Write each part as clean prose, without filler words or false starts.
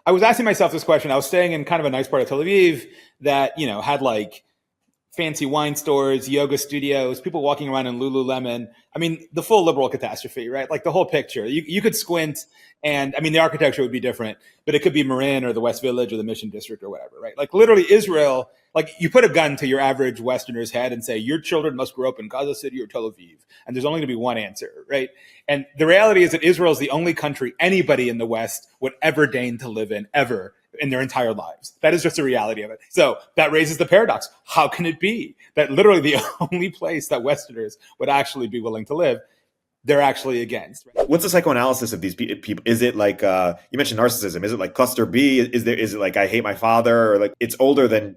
I was asking myself this question. I was staying in kind of a nice part of Tel Aviv that, had like fancy wine stores, yoga studios, people walking around in Lululemon. I mean, the full liberal catastrophe, right? Like the whole picture. You could squint and, I mean, the architecture would be different, but it could be Marin or the West Village or the Mission District or whatever, right? Like literally Israel, like you put a gun to your average Westerner's head and say, your children must grow up in Gaza City or Tel Aviv. And there's only going to be one answer, right? And the reality is that Israel is the only country anybody in the West would ever deign to live in, ever, in their entire lives. That is just the reality of it. So that raises the paradox. How can it be that literally the only place that Westerners would actually be willing to live, they're actually against? What's the psychoanalysis of these people? Is it like, you mentioned narcissism. Is it like cluster B? Is it like, I hate my father? Or like, it's older than,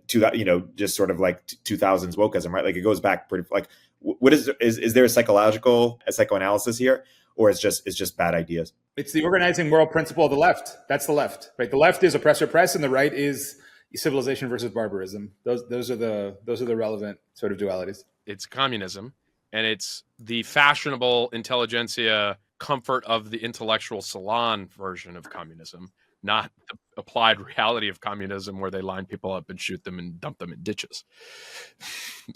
just sort of like 2000s wokeism, right? Like it goes back pretty, like, what is there a psychoanalysis here? Or it's just bad ideas? It's the organizing moral principle of the left. That's the left, right? The left is oppress repress, and the right is civilization versus barbarism. Those are the relevant sort of dualities. It's communism, and it's the fashionable intelligentsia comfort of the intellectual salon version of communism, not the applied reality of communism where they line people up and shoot them and dump them in ditches.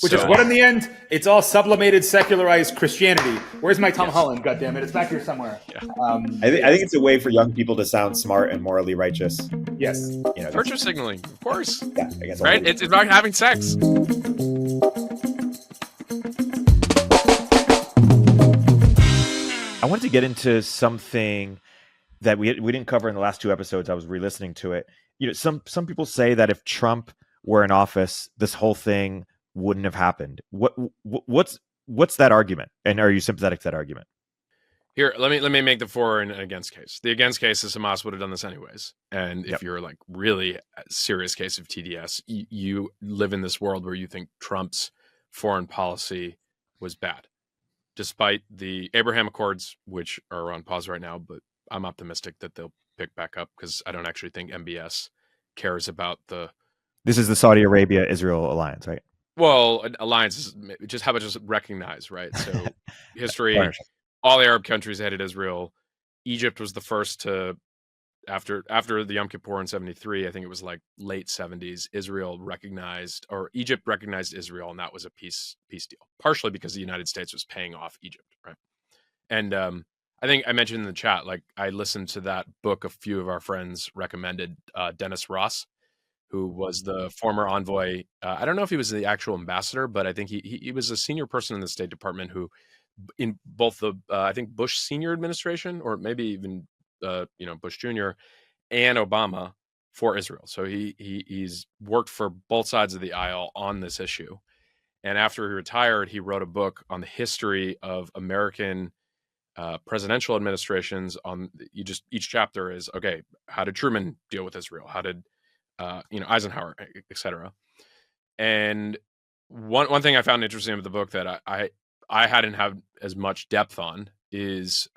Which is what, in the end, it's all sublimated, secularized Christianity. Where's my Tom Holland? God damn it, it's back here somewhere. Yeah. I think it's a way for young people to sound smart and morally righteous. Yes. Virtue signaling, of course. Yeah, I guess. Right? It's about having sex. I wanted to get into something that we didn't cover in the last two episodes. I was re-listening to it. Some people say that if Trump were in office, this whole thing wouldn't have happened. What's that argument? And are you sympathetic to that argument? Here, let me make the for and against case. The against case is Hamas would have done this anyways. And if you're like really a serious case of TDS, you live in this world where you think Trump's foreign policy was bad, despite the Abraham Accords, which are on pause right now, but I'm optimistic that they'll pick back up because I don't actually think MBS cares about the... This is the Saudi Arabia-Israel alliance, right? Well, alliance is just how about just recognize, right? So history, all Arab countries hated Israel. Egypt was the first to, after the Yom Kippur in 73, I think it was like late 70s, Egypt recognized Israel, and that was a peace deal, partially because the United States was paying off Egypt, right? And I think I mentioned in the chat, like I listened to that book a few of our friends recommended, Dennis Ross, who was the former envoy. I don't know if he was the actual ambassador, but I think he was a senior person in the State Department who, in both the I think Bush senior administration or maybe even Bush Jr. and Obama for Israel. So he's worked for both sides of the aisle on this issue. And after he retired, he wrote a book on the history of American presidential administrations. On each chapter is, okay, how did Truman deal with Israel? How did Eisenhower, etc. And one thing I found interesting with the book that I hadn't had as much depth on is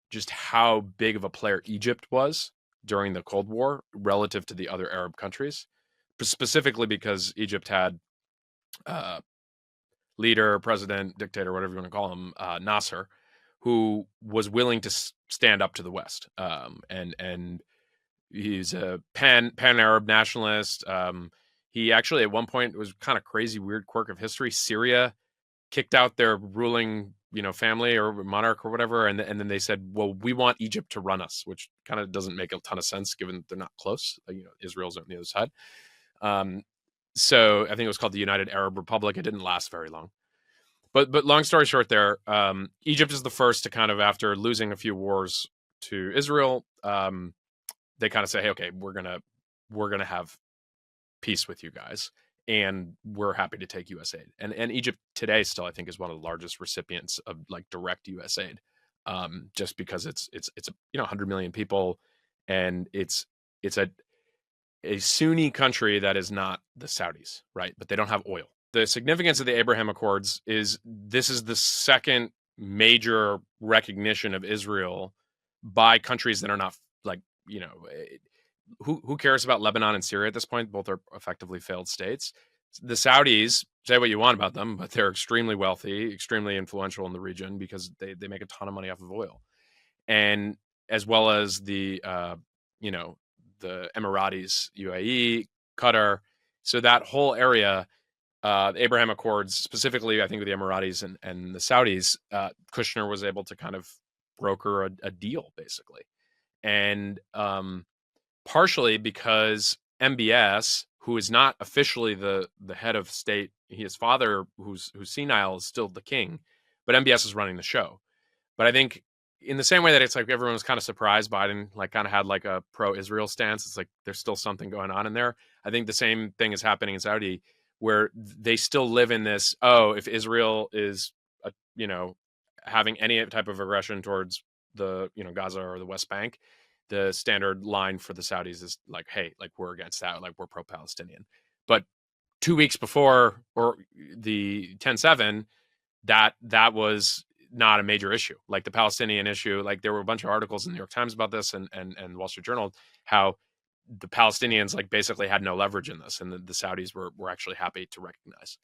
just how big of a player Egypt was during the Cold War relative to the other Arab countries, specifically because Egypt had leader, president, dictator, whatever you want to call him, Nasser, who was willing to stand up to the West. And he's a pan-Arab nationalist. He actually, at one point, it was kind of crazy, weird quirk of history. Syria kicked out their ruling, family or monarch or whatever. And then they said, well, we want Egypt to run us, which kind of doesn't make a ton of sense given they're not close. Israel's on the other side. So I think it was called the United Arab Republic. It didn't last very long. But long story short there, Egypt is the first to kind of, after losing a few wars to Israel, they kind of say, hey, okay, we're gonna have peace with you guys, and we're happy to take U.S. aid. And Egypt today still, I think, is one of the largest recipients of like direct U.S. aid, just because it's 100 million people, and it's a Sunni country that is not the Saudis, right? But they don't have oil. The significance of the Abraham Accords is this is the second major recognition of Israel by countries that are not like, who cares about Lebanon and Syria at this point? Both are effectively failed states. The Saudis, say what you want about them, but they're extremely wealthy, extremely influential in the region because they make a ton of money off of oil. And as well as the the Emiratis, UAE, Qatar. So that whole area, the Abraham Accords, specifically, I think with the Emiratis and the Saudis, Kushner was able to kind of broker a deal, basically. And partially because MBS, who is not officially the head of state, his father, who's senile, is still the king, but MBS is running the show. But I think in the same way that it's like everyone was kind of surprised Biden like kind of had like a pro-Israel stance, it's like there's still something going on in there. I think the same thing is happening in Saudi, where they still live in this, oh, if Israel is, having any type of aggression towards the, Gaza or the West Bank, the standard line for the Saudis is like, hey, like we're against that, like we're pro-Palestinian. But 2 weeks before, or the 10/7, that was not a major issue. Like the Palestinian issue, like there were a bunch of articles in the New York Times about this and Wall Street Journal, how the Palestinians like basically had no leverage in this, and the Saudis were actually happy to recognize.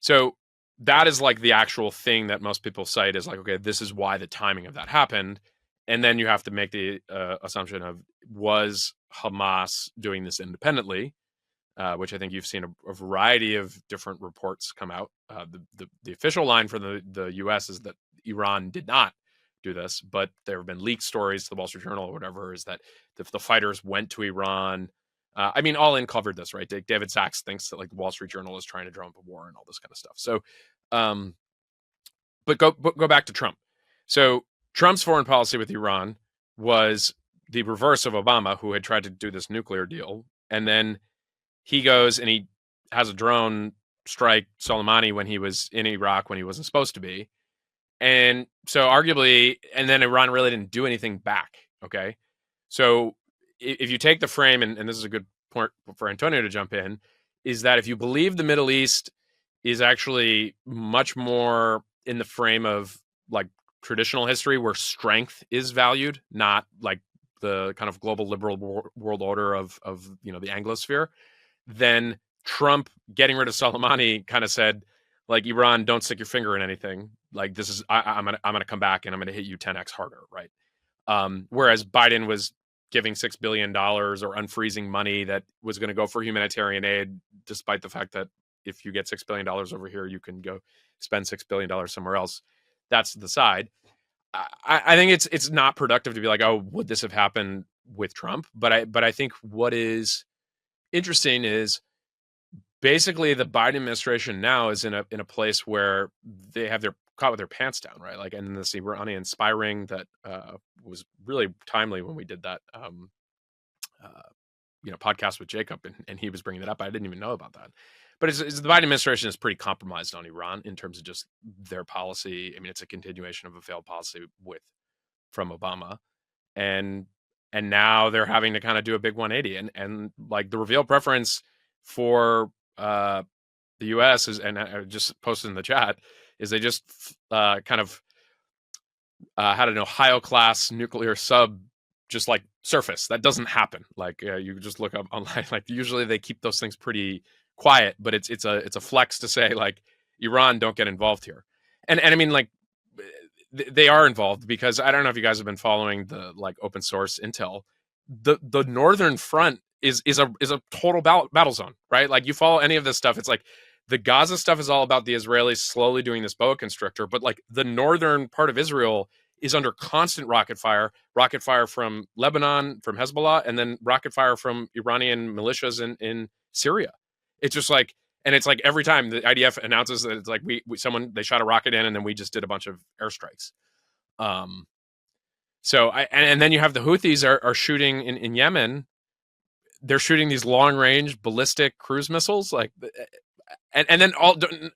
So that is like the actual thing that most people cite is like, okay, this is why the timing of that happened. And then you have to make the assumption of, was Hamas doing this independently? Which I think you've seen a variety of different reports come out. The official line for the U.S. is that Iran did not do this, but there have been leaked stories to the Wall Street Journal or whatever, is that the fighters went to Iran. All in covered this, right? David Sachs thinks that like the Wall Street Journal is trying to drum up a war and all this kind of stuff. So, but go back to Trump. So Trump's foreign policy with Iran was the reverse of Obama, who had tried to do this nuclear deal, and then he goes and he has a drone strike Soleimani when he was in Iraq when he wasn't supposed to be. And so arguably, and then Iran really didn't do anything back. Okay. So if you take the frame, and this is a good point for Antonio to jump in, is that if you believe the Middle East is actually much more in the frame of like traditional history where strength is valued, not like the kind of global liberal world order of the Anglosphere, then Trump getting rid of Soleimani kind of said, like, Iran, don't stick your finger in anything. Like, this is, I'm gonna come back and I'm gonna hit you 10x harder, right? Whereas Biden was giving $6 billion or unfreezing money that was going to go for humanitarian aid, despite the fact that if you get $6 billion over here, you can go spend $6 billion somewhere else. That's the side. I think it's not productive to be like, oh, would this have happened with Trump? But I think what is interesting is basically the Biden administration now is in a place where they have their caught with their pants down, right? Like, and this Iranian spy ring that was really timely when we did that podcast with Jacob, and he was bringing it up. I didn't even know about that. But it's the Biden administration is pretty compromised on Iran in terms of just their policy. I mean, it's a continuation of a failed policy from Obama, and now they're having to kind of do a big 180. And like the revealed preference for the U.S. is, and I just posted in the chat, is they just kind of had an Ohio class nuclear sub just like surface. That doesn't happen. Like you just look up online. Like usually they keep those things pretty quiet, but it's a flex to say like Iran, don't get involved here. And I mean, like they are involved, because I don't know if you guys have been following the like open source intel. The northern front is a total battle zone, right? Like you follow any of this stuff, it's like the Gaza stuff is all about the Israelis slowly doing this boa constrictor, but like the northern part of Israel is under constant rocket fire from Lebanon, from Hezbollah, and then rocket fire from Iranian militias in Syria. It's just like, and it's like every time the IDF announces that it's like they shot a rocket in, and then we just did a bunch of airstrikes. So and then you have the Houthis are shooting in Yemen. They're shooting these long range ballistic cruise missiles, like, and then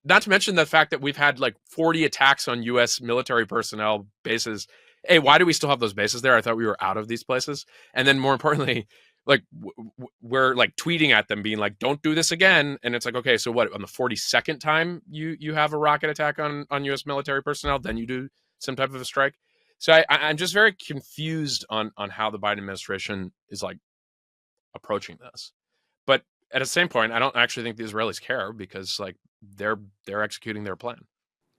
not to mention the fact that we've had like 40 attacks on U.S. military personnel bases. Hey, why do we still have those bases there? I thought we were out of these places. And then more importantly, like we're like tweeting at them being like, don't do this again. And it's like, okay, so what, on the 42nd time you have a rocket attack on U.S. military personnel, then you do some type of a strike. So I'm just very confused on how the Biden administration is like approaching this. But at the same point, I don't actually think the Israelis care, because like they're executing their plan.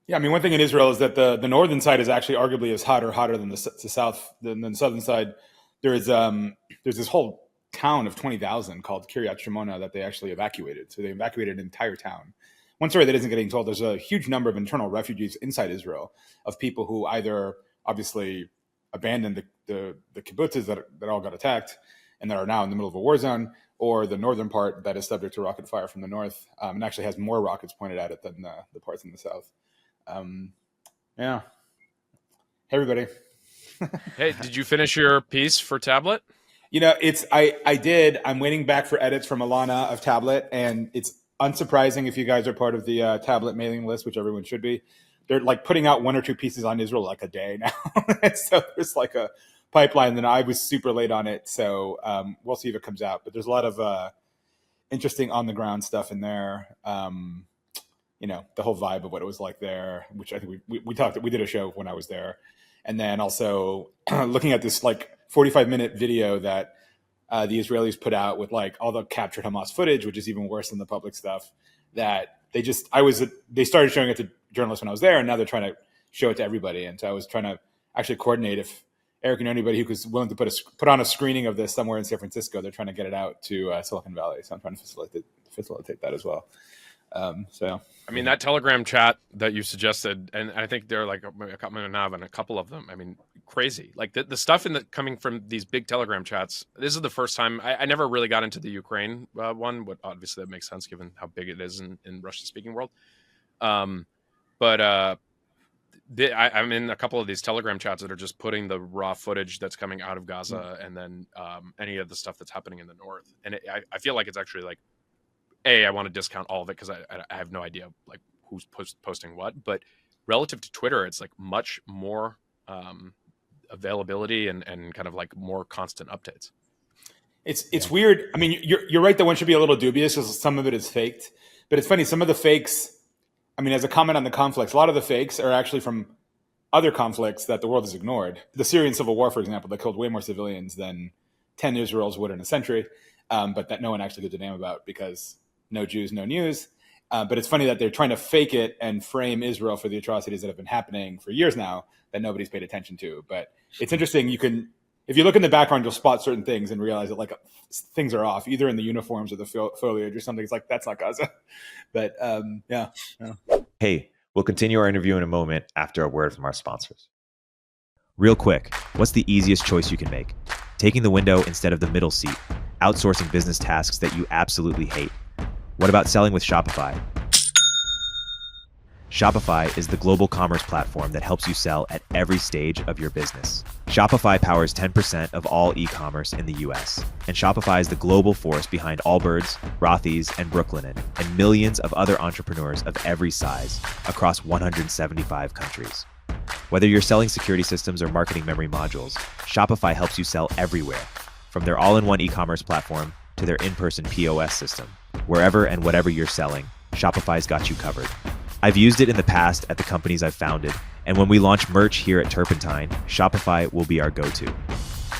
Yeah, I mean, one thing in Israel is that the northern side is actually arguably as hot or hotter than the southern side. there's this whole town of 20,000 called Kiryat Shimona that they actually evacuated. So they evacuated an entire town. One story that isn't getting told, there's a huge number of internal refugees inside Israel of people who either obviously abandoned the kibbutzes that all got attacked and that are now in the middle of a war zone, or the northern part that is subject to rocket fire from the north, and actually has more rockets pointed at it than the parts in the south. Yeah. Hey, everybody. Hey, did you finish your piece for Tablet? I did. I'm waiting back for edits from Alana of Tablet, and it's unsurprising if you guys are part of the Tablet mailing list, which everyone should be. They're like putting out 1 or 2 pieces on Israel like a day now. So there's like a pipeline. Then I was super late on it, so we'll see if it comes out. But there's a lot of interesting on the ground stuff in there. The whole vibe of what it was like there, which I think we did a show when I was there. And then also looking at this like 45-minute video that the Israelis put out with like all the captured Hamas footage, which is even worse than the public stuff, that they started showing it to journalists when I was there, and now they're trying to show it to everybody. And so I was trying to actually coordinate if Erik and anybody who was willing to put on a screening of this somewhere in San Francisco, they're trying to get it out to Silicon Valley. So I'm trying to facilitate that as well. I mean, that Telegram chat that you suggested, and I think there are like a couple of them. I mean, crazy. Like the stuff coming from these big Telegram chats. This is the first time I never really got into the Ukraine one, but obviously that makes sense given how big it is in Russian-speaking world. I'm in a couple of these Telegram chats that are just putting the raw footage that's coming out of Gaza, and then any of the stuff that's happening in the north. And I feel like it's actually like, I want to discount all of it because I have no idea like who's posting what, but relative to Twitter, it's like much more availability and kind of like more constant updates. It's weird. I mean, you're right that one should be a little dubious because some of it is faked, but it's funny. Some of the fakes, I mean, as a comment on the conflicts, a lot of the fakes are actually from other conflicts that the world has ignored. The Syrian civil war, for example, that killed way more civilians than 10 Israels would in a century, but that no one actually gives a damn about because no Jews, no news. But it's funny that they're trying to fake it and frame Israel for the atrocities that have been happening for years now that nobody's paid attention to. But it's interesting. If you look in the background, you'll spot certain things and realize that like things are off, either in the uniforms or the foliage or something. It's like, that's not Gaza. But yeah. Hey, we'll continue our interview in a moment after a word from our sponsors. Real quick, what's the easiest choice you can make? Taking the window instead of the middle seat, outsourcing business tasks that you absolutely hate. What about selling with Shopify? Shopify is the global commerce platform that helps you sell at every stage of your business. Shopify powers 10% of all e-commerce in the US, and Shopify is the global force behind Allbirds, Rothy's, and Brooklinen, and millions of other entrepreneurs of every size across 175 countries. Whether you're selling security systems or marketing memory modules, Shopify helps you sell everywhere, from their all-in-one e-commerce platform to their in-person POS system. Wherever and whatever you're selling, Shopify's got you covered. I've used it in the past at the companies I've founded, and when we launch merch here at Turpentine, Shopify will be our go-to.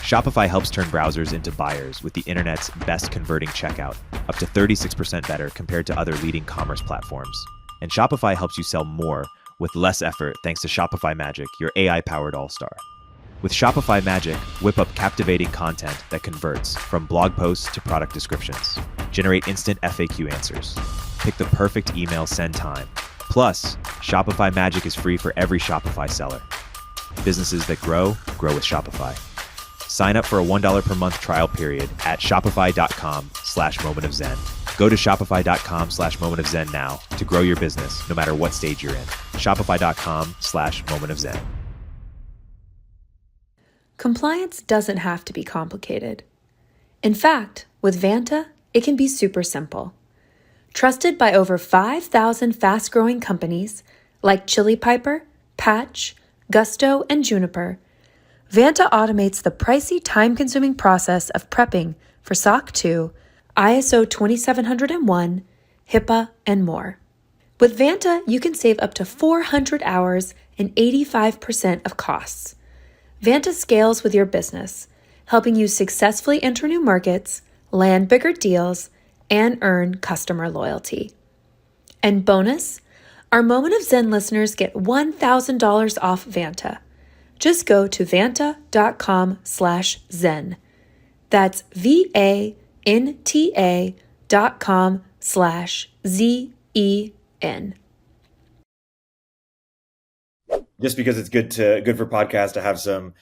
Shopify helps turn browsers into buyers with the internet's best converting checkout, up to 36% better compared to other leading commerce platforms. And Shopify helps you sell more with less effort thanks to Shopify Magic, your AI-powered all-star. With Shopify Magic, whip up captivating content that converts from blog posts to product descriptions. Generate instant FAQ answers. Pick the perfect email send time. Plus, Shopify Magic is free for every Shopify seller. Businesses that grow with Shopify. Sign up for a $1 per month trial period at shopify.com/momentofzen. Go to shopify.com/momentofzen now to grow your business no matter what stage you're in. Shopify.com/momentofzen. Compliance doesn't have to be complicated. In fact, with Vanta, it can be super simple. Trusted by over 5,000 fast-growing companies like Chili Piper, Patch, Gusto, and Juniper, Vanta automates the pricey, time-consuming process of prepping for SOC 2, ISO 27001, HIPAA, and more. With Vanta, you can save up to 400 hours and 85% of costs. Vanta scales with your business, helping you successfully enter new markets, land bigger deals, and earn customer loyalty. And bonus, our Moment of Zen listeners get $1,000 off Vanta. Just go to vanta.com/zen. That's VANTA.com/ZEN. Just because it's good for podcasts to have some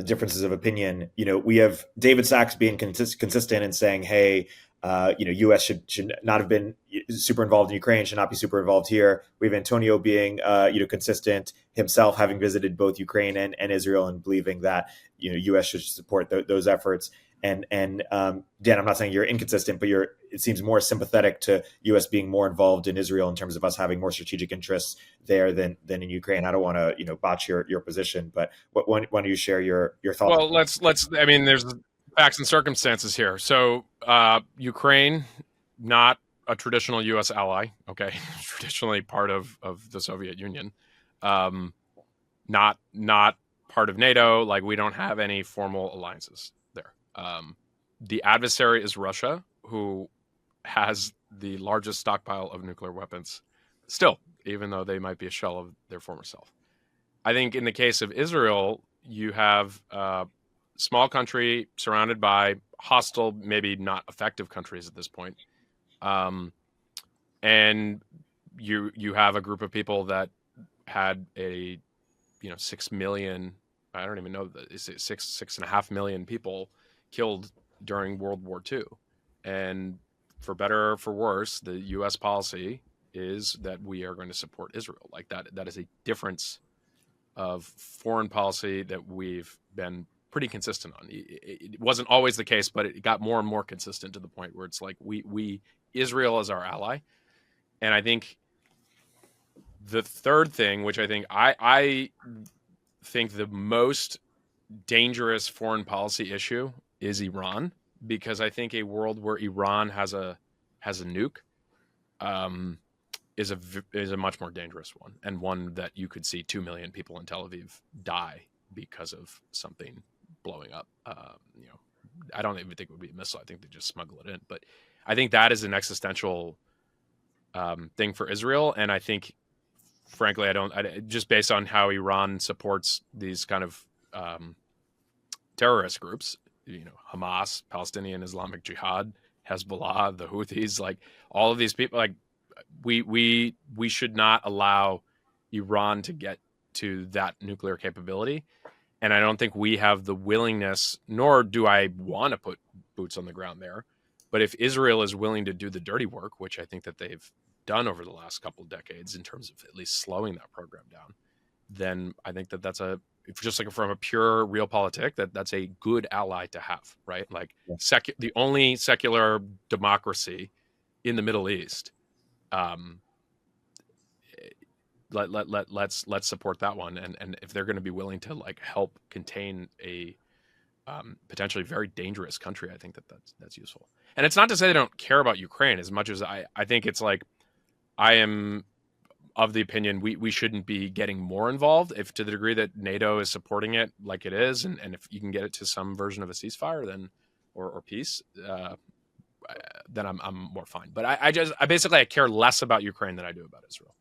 differences of opinion. We have David Sachs being consistent and saying, hey, U.S. should not have been super involved in Ukraine, should not be super involved here. We have Antonio being, consistent himself, having visited both Ukraine and Israel, and believing that, U.S. should support those efforts. And Dan, I'm not saying you're inconsistent, but it seems more sympathetic to U.S. being more involved in Israel in terms of us having more strategic interests there than in Ukraine. I don't want to, botch your position, but why don't you share your thoughts? Well, let's. I mean, there's facts and circumstances here. So Ukraine, not a traditional U.S. ally. Okay, traditionally part of the Soviet Union, not part of NATO. Like, we don't have any formal alliances there. The adversary is Russia, who has the largest stockpile of nuclear weapons still, even though they might be a shell of their former self. I think in the case of Israel, you have a small country surrounded by hostile, maybe not effective countries at this point. And you have a group of people that had 6 million, I don't even know, 6.5 million people killed during World War II. And for better or for worse, the U.S. policy is that we are going to support Israel. Like, that is a difference of foreign policy that we've been pretty consistent on. It wasn't always the case, but it got more and more consistent to the point where it's like Israel is our ally. And I think the third thing, which I think the most dangerous foreign policy issue is Iran, because I think a world where Iran has a nuke is a much more dangerous one, and one that you could see 2 million people in Tel Aviv die because of something blowing up. I don't even think it would be a missile. I think they just smuggle it in. But I think that is an existential thing for Israel, and I think, frankly, just based on how Iran supports these kind of terrorist groups, Hamas, Palestinian Islamic Jihad, Hezbollah, the Houthis, like all of these people, like we should not allow Iran to get to that nuclear capability. And I don't think we have the willingness, nor do I want to put boots on the ground there. But if Israel is willing to do the dirty work, which I think that they've done over the last couple of decades in terms of at least slowing that program down, then I think that that's just like from a pure realpolitik, that's a good ally to have, right? Like, the only secular democracy in the Middle East. Let's support that one, and if they're going to be willing to like help contain a potentially very dangerous country, I think that's useful. And it's not to say they don't care about Ukraine as much as I think it's like, I am of the opinion we shouldn't be getting more involved, if to the degree that NATO is supporting it like it is, and if you can get it to some version of a ceasefire, then or peace, then I'm more fine. But I basically care less about Ukraine than I do about Israel.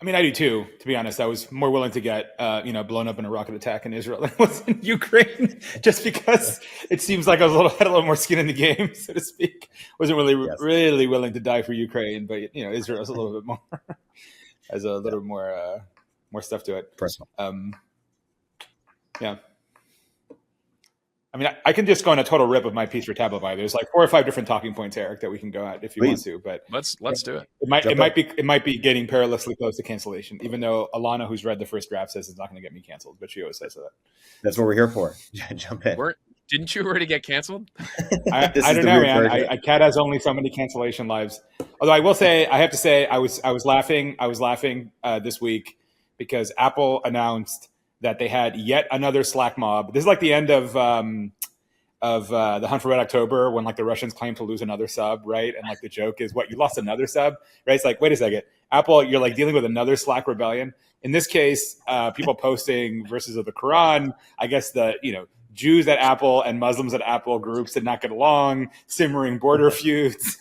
I mean, I do too, to be honest. I was more willing to get, blown up in a rocket attack in Israel than I was in Ukraine, just because it seems like I had a little more skin in the game, so to speak. Wasn't really willing to die for Ukraine, but Israel's a little bit more, has a little more stuff to it. Personal. Yeah. I mean, I can just go on a total rip of my piece for Tablify. There's like 4 or 5 different talking points, Erik, that we can go at if you want to. But let's do it. It might be getting perilously close to cancellation, even though Alana, who's read the first draft, says it's not going to get me canceled, but she always says that. That's what we're here for. Jump in. Didn't you already get canceled? I don't know, man. Cat has only so many cancellation lives. Although I have to say, I was laughing this week because Apple announced that they had yet another Slack mob. This is like the end of the Hunt for Red October, when like the Russians claim to lose another sub, right? And like the joke is, what, you lost another sub, right? It's like, wait a second, Apple, you're like dealing with another Slack rebellion. In this case, people posting verses of the Quran. I guess Jews at Apple and Muslims at Apple groups did not get along, simmering border feuds.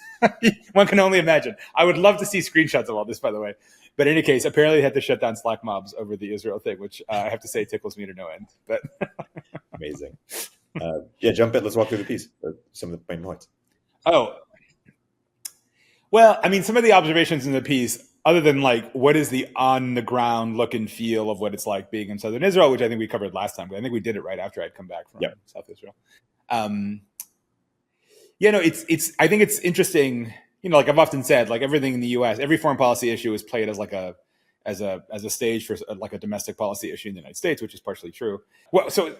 One can only imagine. I would love to see screenshots of all this, by the way. But in any case, apparently they had to shut down Slack mobs over the Israel thing, which I have to say tickles me to no end. But amazing. Jump in. Let's walk through the piece. Some of the main points. Oh, well, I mean, some of the observations in the piece, other than like what is the on the ground look and feel of what it's like being in southern Israel, which I think we covered last time. But I think we did it right after I'd come back from South Israel. It's. I think it's interesting. Like I've often said, like everything in the U.S., every foreign policy issue is played as like as a stage for like a domestic policy issue in the United States, which is partially true. Well, so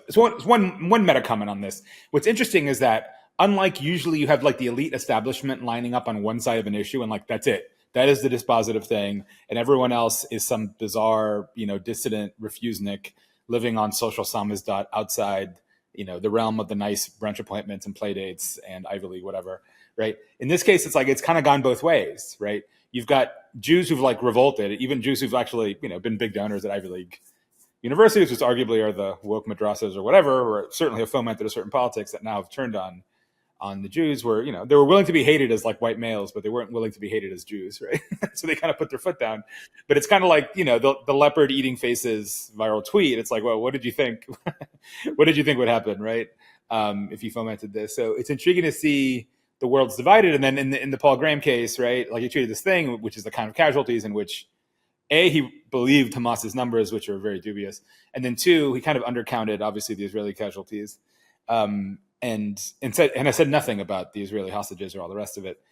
one meta comment on this. What's interesting is that unlike usually you have like the elite establishment lining up on one side of an issue and like that's it. That is the dispositive thing, and everyone else is some bizarre, dissident refusenik living on social samizdat outside, the realm of the nice brunch appointments and play dates and Ivy League, whatever. Right. In this case, it's like it's kind of gone both ways. Right. You've got Jews who've like revolted, even Jews who've actually, been big donors at Ivy League universities, which arguably are the woke madrasas or whatever, or certainly have fomented a certain politics that now have turned on the Jews, where, they were willing to be hated as like white males, but they weren't willing to be hated as Jews. Right. So they kind of put their foot down. But it's kind of like, the leopard eating faces viral tweet. It's like, well, what did you think? What did you think would happen? Right. If you fomented this. So it's intriguing to see the world's divided. And then in the Paul Graham case, right, like he treated this thing, which is the kind of casualties in which he believed Hamas's numbers, which are very dubious. And then two, he kind of undercounted, obviously, the Israeli casualties. And I said nothing about the Israeli hostages or all the rest of it,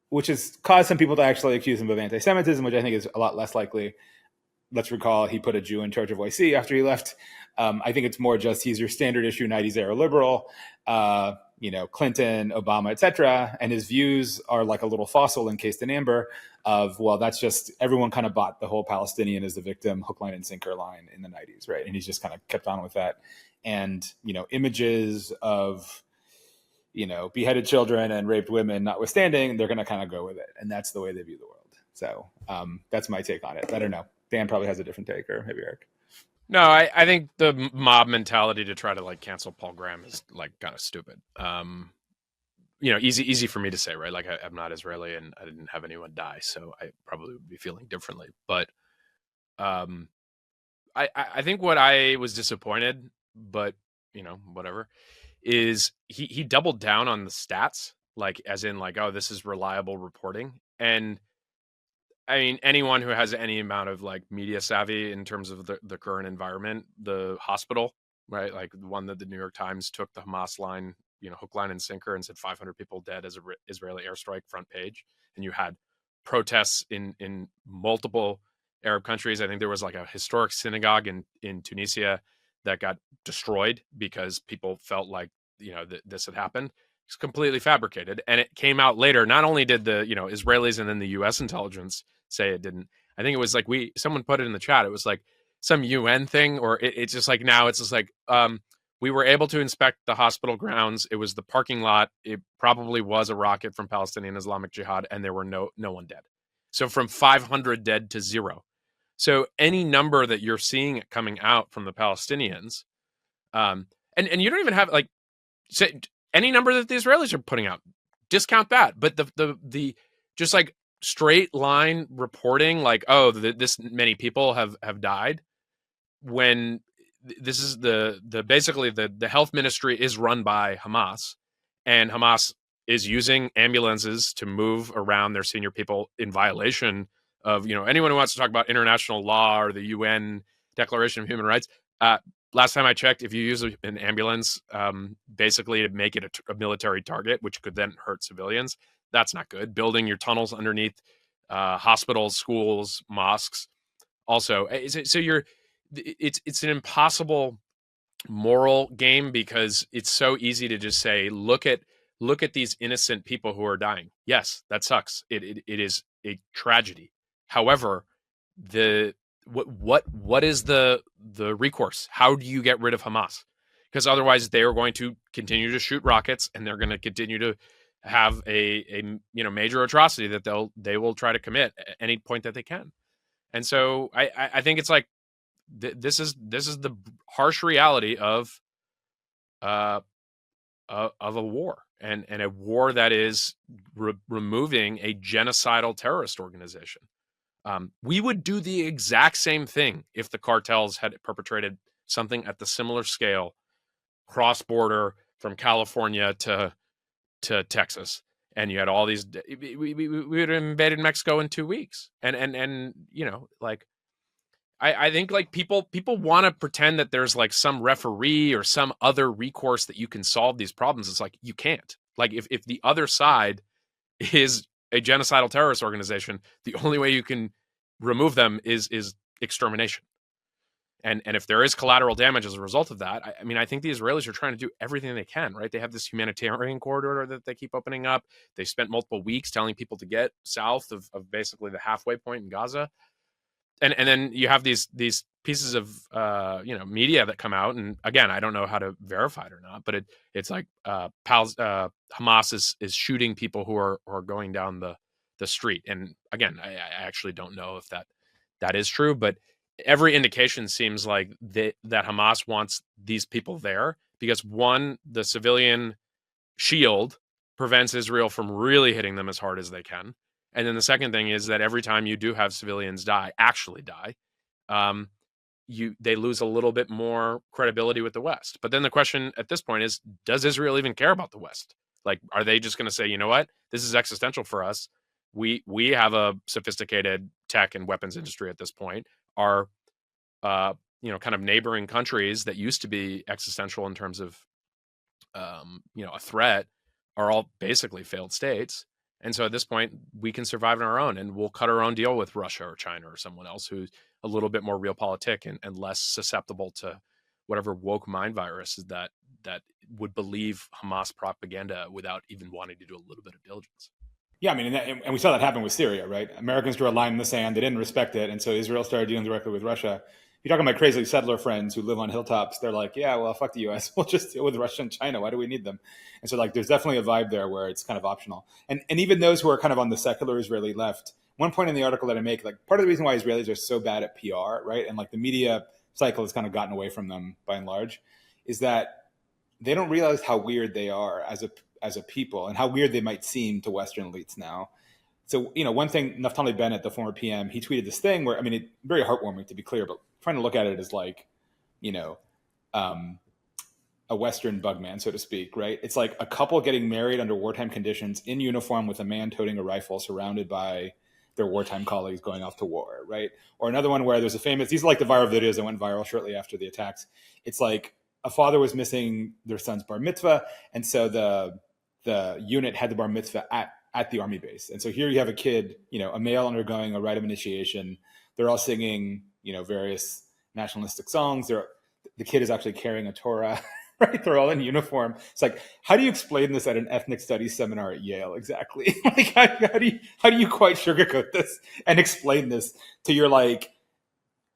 which has caused some people to actually accuse him of anti-Semitism, which I think is a lot less likely. Let's recall he put a Jew in charge of YC after he left. I think it's more just he's your standard issue 90s era liberal, Clinton, Obama, et cetera. And his views are like a little fossil encased in amber of, well, that's just everyone kind of bought the whole Palestinian as the victim, hook, line, and sinker line in the 90s, right? And he's just kind of kept on with that. And, images of, beheaded children and raped women notwithstanding, they're going to kind of go with it. And that's the way they view the world. So that's my take on it. I don't know. Dan probably has a different take, or maybe Erik. No, I think the mob mentality to try to like cancel Paul Graham is like kind of stupid. Easy for me to say, right? Like I'm not Israeli and I didn't have anyone die, so I probably would be feeling differently. But I think what I was disappointed, but whatever, is he doubled down on the stats, like as in like, oh, this is reliable reporting. And I mean, anyone who has any amount of like media savvy in terms of the current environment, the hospital, right? Like the one that the New York Times took the Hamas line, hook, line, and sinker and said 500 people dead as an Israeli airstrike front page. And you had protests in multiple Arab countries. I think there was like a historic synagogue in Tunisia that got destroyed because people felt like, this had happened. It's completely fabricated. And it came out later. Not only did the, Israelis and then the US intelligence say it didn't. I think it was like someone put it in the chat. It was like some UN thing, or it's just like, now it's just like, we were able to inspect the hospital grounds. It was the parking lot. It probably was a rocket from Palestinian Islamic Jihad, and there were no one dead. So from 500 dead to 0. So any number that you're seeing coming out from the Palestinians, and you don't even have like, say, any number that the Israelis are putting out, discount that. But the just like straight line reporting, like, oh, this many people have died, when this is basically the health ministry is run by Hamas, and Hamas is using ambulances to move around their senior people in violation of, anyone who wants to talk about international law or the UN Declaration of Human Rights. Last time I checked, if you use an ambulance, basically to make it a military target, which could then hurt civilians, that's not good. Building your tunnels underneath hospitals, schools, mosques. Also, so it's an impossible moral game, because it's so easy to just say, look at these innocent people who are dying. Yes, that sucks. It is a tragedy. However, what is the recourse? How do you get rid of Hamas? Because otherwise they are going to continue to shoot rockets, and they're going to continue to have a major atrocity that they will try to commit at any point that they can. And so I think it's like this is the harsh reality of of a war, and a war that is removing a genocidal terrorist organization. We would do the exact same thing if the cartels had perpetrated something at the similar scale, cross-border from California to Texas, and you had all these. We would have invaded Mexico in 2 weeks, and you know, like, I think like people want to pretend that there's like some referee or some other recourse that you can solve these problems. It's like, you can't. Like, if the other side is a genocidal terrorist organization, the only way you can remove them is extermination. And if there is collateral damage as a result of that, I mean, I think the Israelis are trying to do everything they can, right? They have this humanitarian corridor that they keep opening up. They spent multiple weeks telling people to get south of basically the halfway point in Gaza. And then you have these pieces of media that come out, and again, I don't know how to verify it or not, but it's like Hamas is shooting people who are going down the street. And again, I actually don't know if that is true, but every indication seems like that Hamas wants these people there because, one, the civilian shield prevents Israel from really hitting them as hard as they can. And then the second thing is that every time you do have civilians actually die, they lose a little bit more credibility with the West. But then the question at this point is, does Israel even care about the West? Like, are they just going to say, you know what, this is existential for us. We have a sophisticated tech and weapons industry at this point. Our kind of neighboring countries that used to be existential in terms of a threat are all basically failed states. And so at this point, we can survive on our own, and we'll cut our own deal with Russia or China or someone else who's a little bit more realpolitik and less susceptible to whatever woke mind virus is that would believe Hamas propaganda without even wanting to do a little bit of diligence. Yeah, I mean, and we saw that happen with Syria, right? Americans drew a line in the sand; they didn't respect it, and so Israel started dealing directly with Russia. If you're talking about crazy settler friends who live on hilltops, they're like, yeah, well, fuck the U.S. We'll just deal with Russia and China. Why do we need them? And so, like, there's definitely a vibe there where it's kind of optional. And even those who are kind of on the secular Israeli left, one point in the article that I make, like, part of the reason why Israelis are so bad at PR, right, and like the media cycle has kind of gotten away from them by and large, is that they don't realize how weird they are as a people and how weird they might seem to Western elites now. So, one thing, Naftali Bennett, the former PM, he tweeted this thing where, I mean, very heartwarming to be clear, but trying to look at it as like, a Western bugman, so to speak, right? It's like a couple getting married under wartime conditions in uniform with a man toting a rifle surrounded by their wartime colleagues going off to war, right? Or another one where there's these are like the viral videos that went viral shortly after the attacks. It's like a father was missing their son's bar mitzvah, and so the unit had the bar mitzvah at the army base. And so here you have a kid, a male undergoing a rite of initiation. They're all singing, various nationalistic songs. The kid is actually carrying a Torah, right? They're all in uniform. It's like, how do you explain this at an ethnic studies seminar at Yale exactly? Like, how do you quite sugarcoat this and explain this to your, like,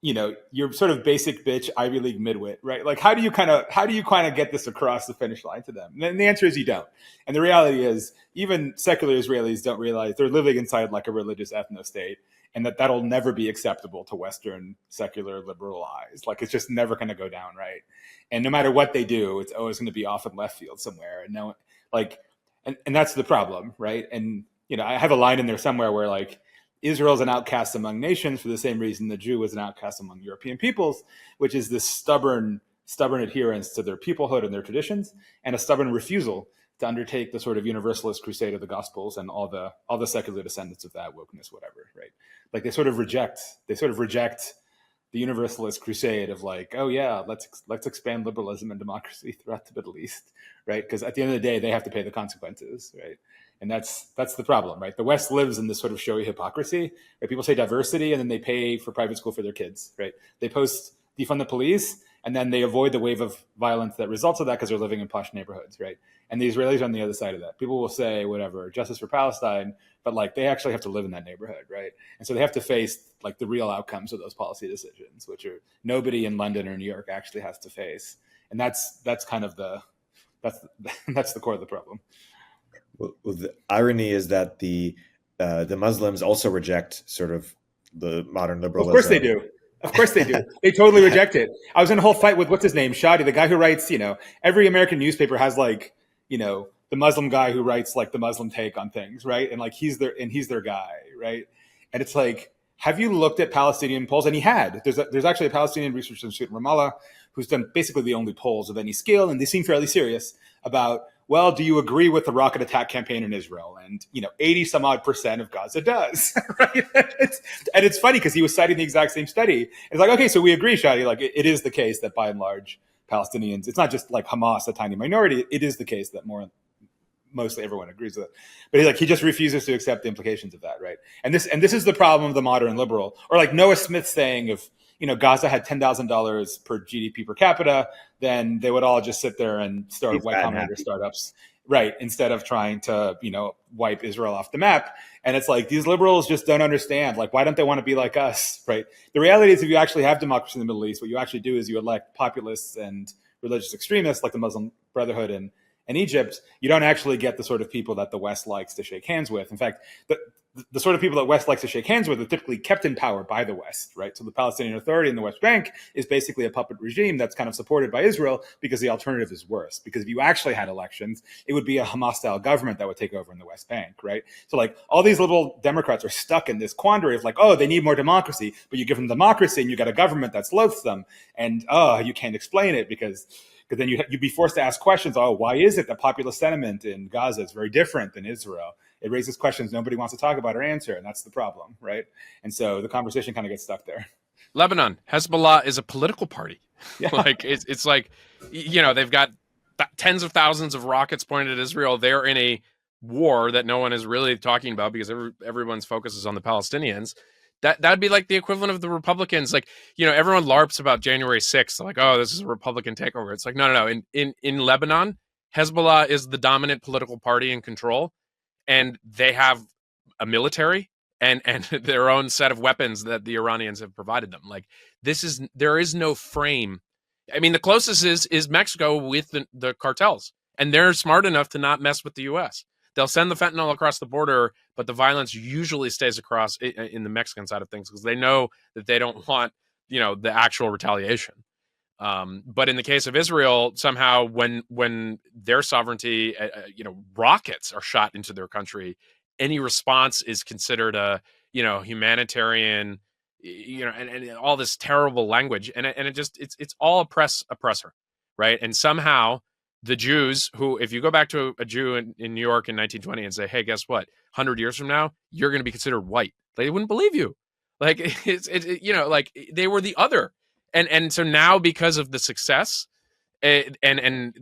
your sort of basic bitch Ivy League midwit, right? Like, how do you kind of get this across the finish line to them? And the answer is you don't. And the reality is, even secular Israelis don't realize they're living inside like a religious ethno-state, and that'll never be acceptable to Western secular liberal eyes. Like, it's just never going to go down, right? And no matter what they do, it's always going to be off in left field somewhere. And that's the problem, right? And I have a line in there somewhere where, like, Israel is an outcast among nations for the same reason the Jew was an outcast among European peoples, which is this stubborn adherence to their peoplehood and their traditions, and a stubborn refusal to undertake the sort of universalist crusade of the Gospels and all the secular descendants of that, wokeness, whatever, right? Like, they sort of reject the universalist crusade of, like, oh yeah, let's expand liberalism and democracy throughout the Middle East, right? Because at the end of the day, they have to pay the consequences, right? And that's the problem, right? The West lives in this sort of showy hypocrisy, right? People say diversity, and then they pay for private school for their kids, right? They post defund the police, and then they avoid the wave of violence that results of that because they're living in posh neighborhoods, right? And the Israelis are on the other side of that. People will say, whatever, justice for Palestine, but, like, they actually have to live in that neighborhood, right? And so they have to face, like, the real outcomes of those policy decisions, which are nobody in London or New York actually has to face. And that's kind of that's the core of the problem. Well, the irony is that the Muslims also reject sort of the modern liberalism. Of course they do. Of course they do. They totally reject it. I was in a whole fight with what's his name, Shadi, the guy who writes, every American newspaper has like, the Muslim guy who writes like the Muslim take on things, right? And like he's their guy, right? And it's like, have you looked at Palestinian polls? And he had. There's actually a Palestinian research institute in Ramallah who's done basically the only polls of any scale, and they seem fairly serious about, well, do you agree with the rocket attack campaign in Israel? And 80 some odd % of Gaza does, right? And it's funny because he was citing the exact same study. It's like, okay, so we agree, Shadi. Like it is the case that by and large Palestinians, it's not just like Hamas, a tiny minority. It is the case that mostly everyone agrees with it. But he just refuses to accept the implications of that, right? And this is the problem of the modern liberal, or like Noah Smith saying if Gaza had $10,000 per GDP per capita, then they would all just sit there and start Y Combinator startups, right? Instead of trying to wipe Israel off the map. And it's like these liberals just don't understand. Like, why don't they want to be like us, right? The reality is, if you actually have democracy in the Middle East, what you actually do is you elect populists and religious extremists like the Muslim Brotherhood and Egypt. You don't actually get the sort of people that the West likes to shake hands with. In fact, the sort of people that West likes to shake hands with are typically kept in power by the West, right? So the Palestinian Authority in the West Bank is basically a puppet regime that's kind of supported by Israel because the alternative is worse. Because if you actually had elections, it would be a Hamas-style government that would take over in the West Bank, right? So like all these liberal Democrats are stuck in this quandary of like, oh, they need more democracy, but you give them democracy and you got a government that's loathsome, and you can't explain it because then you'd be forced to ask questions. Oh, why is it that populist sentiment in Gaza is very different than Israel? It raises questions nobody wants to talk about or answer, and that's the problem, right? And so the conversation kind of gets stuck there. Lebanon, Hezbollah is a political party. Yeah. Like it's like, they've got tens of thousands of rockets pointed at Israel. They're in a war that no one is really talking about because everyone's focus is on the Palestinians. That'd be like the equivalent of the Republicans. Like, everyone LARPs about January 6th. Like, oh, this is a Republican takeover. It's like, no. In Lebanon, Hezbollah is the dominant political party in control, and they have a military and their own set of weapons that the Iranians have provided them. Like, there is no frame. I mean, the closest is Mexico with the cartels, and they're smart enough to not mess with the U.S. They'll send the fentanyl across the border, but the violence usually stays across in the Mexican side of things because they know that they don't want, the actual retaliation. But in the case of Israel, somehow when their sovereignty, rockets are shot into their country, any response is considered a, humanitarian, and all this terrible language, and it's all oppressor, right? And somehow the Jews who, if you go back to a Jew in New York in 1920 and say, hey, guess what? 100 years from now, you're going to be considered white. They wouldn't believe you. Like, like they were the other. And so now because of the success and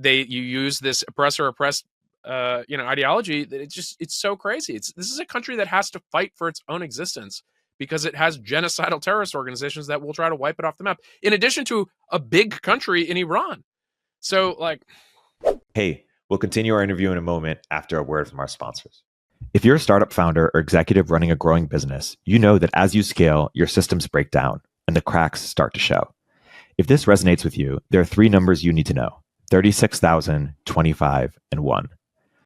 you use this oppressor-oppressed, ideology, that it's so crazy. This is a country that has to fight for its own existence because it has genocidal terrorist organizations that will try to wipe it off the map, in addition to a big country in Iran. So like... Hey, we'll continue our interview in a moment after a word from our sponsors. If you're a startup founder or executive running a growing business, you know that as you scale, your systems break down and the cracks start to show. If this resonates with you, there are 3 numbers you need to know: 36,000, 25, and 1.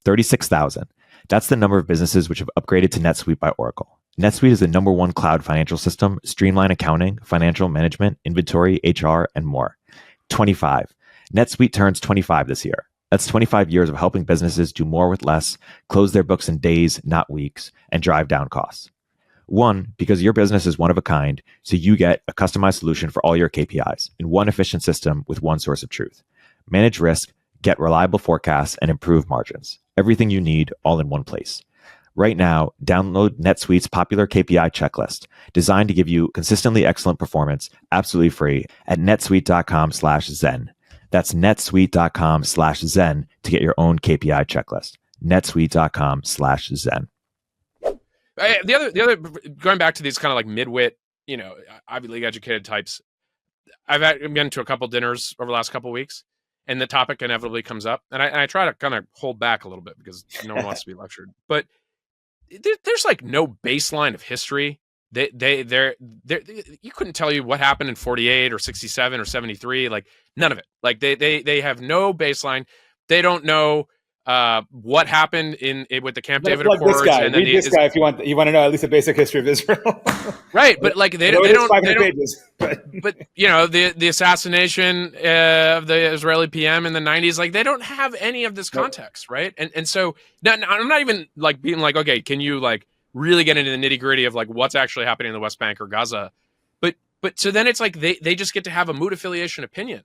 36,000. That's the number of businesses which have upgraded to NetSuite by Oracle. NetSuite is the #1 cloud financial system, streamline accounting, financial management, inventory, HR, and more. 25. NetSuite turns 25 this year. That's 25 years of helping businesses do more with less, close their books in days, not weeks, and drive down costs. 1, because your business is one of a kind, so you get a customized solution for all your KPIs in one efficient system with one source of truth. Manage risk, get reliable forecasts, and improve margins. Everything you need all in one place. Right now, download NetSuite's popular KPI checklist, designed to give you consistently excellent performance, absolutely free, at netsuite.com/zen. That's netsuite.com/zen to get your own KPI checklist. netsuite.com/zen. The other, going back to these kind of like midwit, Ivy League educated types, I've been to a couple dinners over the last couple of weeks, and the topic inevitably comes up, and I try to kind of hold back a little bit because no one wants to be lectured. But there's like no baseline of history. They're you couldn't tell you what happened in 48 or 67 or 73, like none of it. Like they have no baseline. They don't know what happened with the Camp David Like Accords. this guy. And then Read this guy if you want to know at least a basic history of Israel. Right, but like they don't, pages, but the assassination of the Israeli PM in the 90s, like they don't have any of this context, right? And so now, I'm not even like being like, okay, can you like really get into the nitty gritty of like what's actually happening in the West Bank or Gaza? But so then it's like they just get to have a mood affiliation opinion,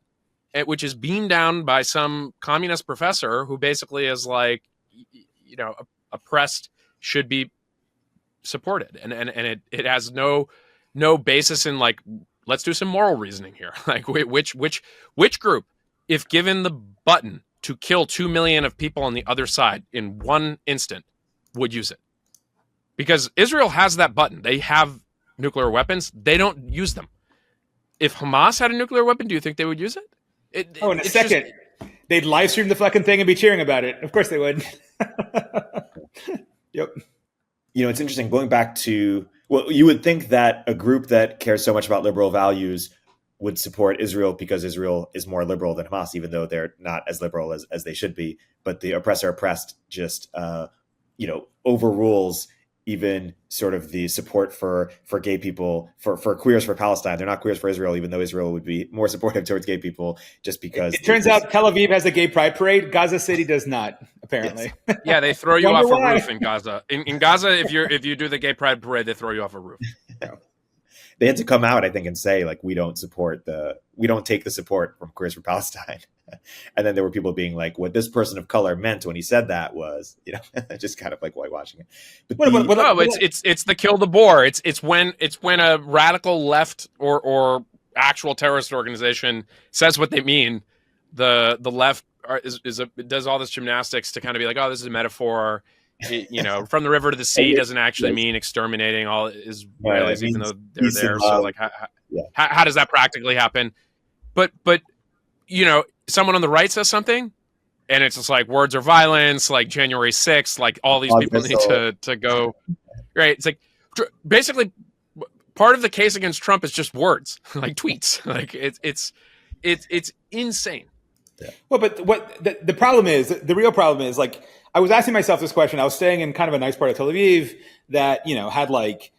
which is beamed down by some communist professor who basically is like, oppressed should be supported, and it has no basis in like, let's do some moral reasoning here. Like which group, if given the button to kill 2 million of people on the other side in one instant, would use it? Because Israel has that button. They have nuclear weapons. They don't use them. If Hamas had a nuclear weapon, do you think they would use it? In a second. They'd live stream the fucking thing and be cheering about it. Of course they would. Yep. It's interesting going back to, well, you would think that a group that cares so much about liberal values would support Israel because Israel is more liberal than Hamas, even though they're not as liberal as they should be. But the oppressor oppressed just, overrules even sort of the support for gay people, for queers for Palestine. They're not queers for Israel, even though Israel would be more supportive towards gay people just because. It turns out Tel Aviv has a gay pride parade. Gaza City does not, apparently. Yes. Yeah, they throw you off a roof in Gaza. In Gaza, if you do the gay pride parade, they throw you off a roof. They had to come out, I think, and say, like, we don't take the support from Queers for Palestine. And then there were people being like, what this person of color meant when he said that was, just kind of like whitewashing it. But it's the kill the boar. It's when a radical left or actual terrorist organization says what they mean. The left does all this gymnastics to kind of be like, oh, this is a metaphor. From the river to the sea doesn't actually mean exterminating all Israelis, even though they're there. So like, how does that practically happen? But someone on the right says something, and it's just like words are violence, like January 6th, like all these people need to go. Right? It's like basically part of the case against Trump is just words, like tweets. Like it's insane. Yeah. Well, but what the problem is, the real problem is, like, I was asking myself this question. I was staying in kind of a nice part of Tel Aviv that, had like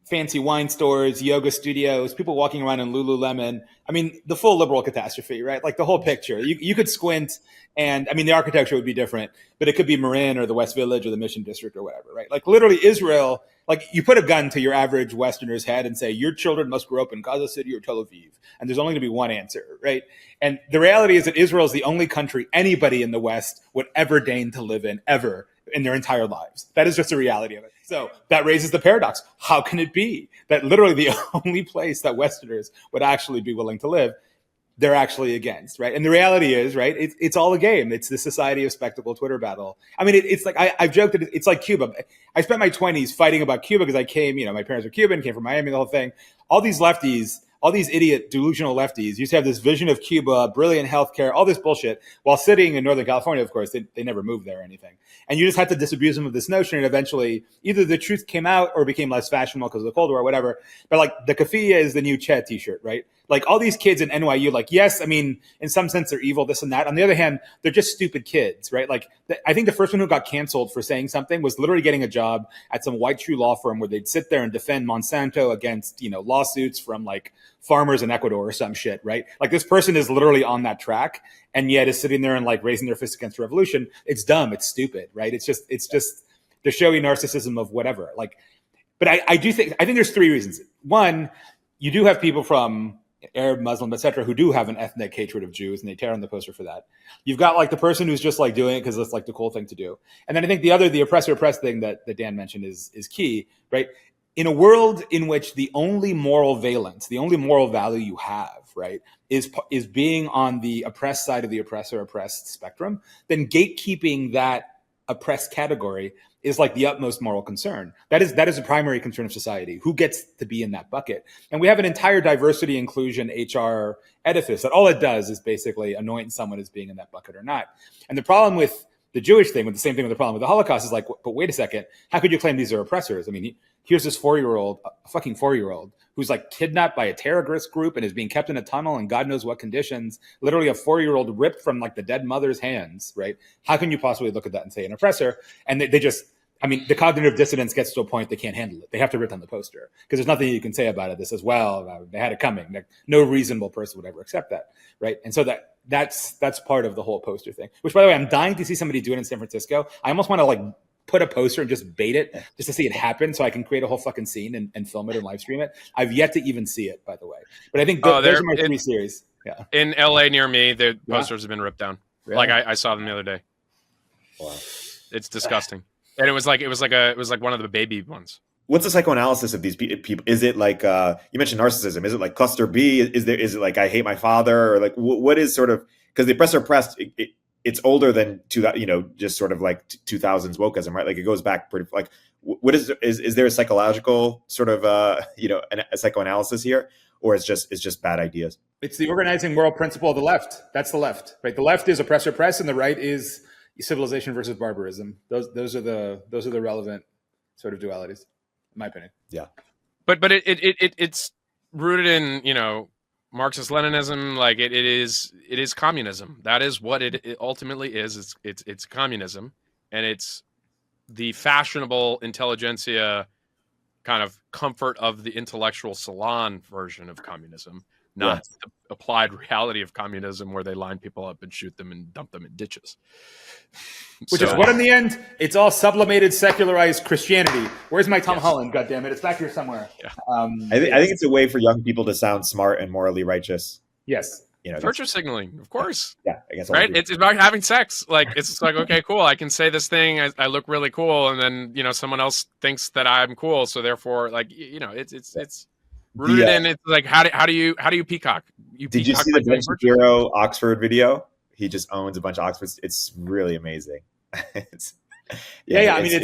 fancy wine stores, yoga studios, people walking around in Lululemon. I mean, the full liberal catastrophe, right? Like the whole picture. You could squint and, I mean, the architecture would be different, but it could be Marin or the West Village or the Mission District or whatever, right? Like literally Israel, like you put a gun to your average Westerner's head and say, your children must grow up in Gaza City or Tel Aviv. And there's only going to be one answer, right? And the reality is that Israel is the only country anybody in the West would ever deign to live in, ever, in their entire lives. That is just the reality of it. So that raises the paradox. How can it be that literally the only place that Westerners would actually be willing to live, they're actually against, right? And the reality is, right, it's all a game. It's the society of spectacle Twitter battle. I mean, it's like, I've joked that it's like Cuba. I spent my 20s fighting about Cuba because I came, my parents were Cuban, came from Miami, the whole thing. All these lefties, all these idiot delusional lefties used to have this vision of Cuba, brilliant healthcare, all this bullshit, while sitting in Northern California, of course. They never moved there or anything. And you just had to disabuse them of this notion, and eventually either the truth came out or became less fashionable because of the Cold War or whatever. But like the keffiyeh is the new Chet t-shirt, right? Like all these kids in NYU, like, yes, I mean, in some sense they're evil, this and that. On the other hand, they're just stupid kids, right? Like I think the first one who got canceled for saying something was literally getting a job at some white shoe law firm where they'd sit there and defend Monsanto against, lawsuits from like farmers in Ecuador or some shit, right? Like this person is literally on that track and yet is sitting there and like raising their fist against the revolution. It's dumb. It's stupid, right? It's just the showy narcissism of whatever. Like, but I think there's three reasons. One, you do have people from Arab, Muslim, etc., who do have an ethnic hatred of Jews, and they tear on the poster for that. You've got like the person who's just like doing it because it's like the cool thing to do. And then I think the oppressor-oppressed thing that Dan mentioned is key, right? In a world in which the only moral valence, the only moral value you have, right, is being on the oppressed side of the oppressor-oppressed spectrum, then gatekeeping that oppressed category is like the utmost moral concern. That is a primary concern of society. Who gets to be in that bucket? And we have an entire diversity inclusion HR edifice that all it does is basically anoint someone as being in that bucket or not. And the problem with the Jewish thing with the same thing with the problem with the Holocaust is like, but wait a second, how could you claim these are oppressors? I mean, here's this 4-year-old, a fucking 4-year-old who's like kidnapped by a terrorist group and is being kept in a tunnel in God knows what conditions, literally a 4-year-old ripped from like the dead mother's hands, right? How can you possibly look at that and say an oppressor? And they just, I mean, the cognitive dissonance gets to a point they can't handle it. They have to rip on the poster because there's nothing you can say about it that says, well, they had it coming. Like, no reasonable person would ever accept that, right? And so that's part of the whole poster thing, which, by the way, I'm dying to see somebody do it in San Francisco. I almost want to like put a poster and just bait it just to see it happen so I can create a whole fucking scene and film it and live stream it. I've yet to even see it, by the way. But I think those are my 3 series. Yeah. In LA near me, the posters have been ripped down. Really? Like I saw them the other day. Wow. It's disgusting. And it was like one of the baby ones. What's the psychoanalysis of these people? Is it like you mentioned narcissism? Is it like cluster B? Is it like I hate my father, or like what is sort of, because the oppressor it's older than just sort of like 2000s wokeism, right? Like it goes back pretty like what is there a psychological sort of a psychoanalysis here, or it's just bad ideas? It's the organizing moral principle of the left. That's the left, right? The left is oppressor oppress, and the right is civilization versus barbarism. Those are the relevant sort of dualities, in my opinion. Yeah, but it's rooted in Marxist Leninism. Like it is communism. That is what it ultimately is. It's communism, and it's the fashionable intelligentsia kind of comfort of the intellectual salon version of communism, not the applied reality of communism where they line people up and shoot them and dump them in ditches. Which is what, in the end, it's all sublimated, secularized Christianity. Where's my Tom Holland? God damn it, it's back here somewhere. Yeah. I think it's a way for young people to sound smart and morally righteous. Yes. Virtue signaling, of course. Yeah, I guess. Right? It's about having sex. Like it's like, okay, cool. I can say this thing. I look really cool, and then someone else thinks that I'm cool, so therefore, like it's rooted in. It's like how do you peacock? Did you see the Ben Shapiro Oxford video? He just owns a bunch of Oxfords. It's really amazing. I mean,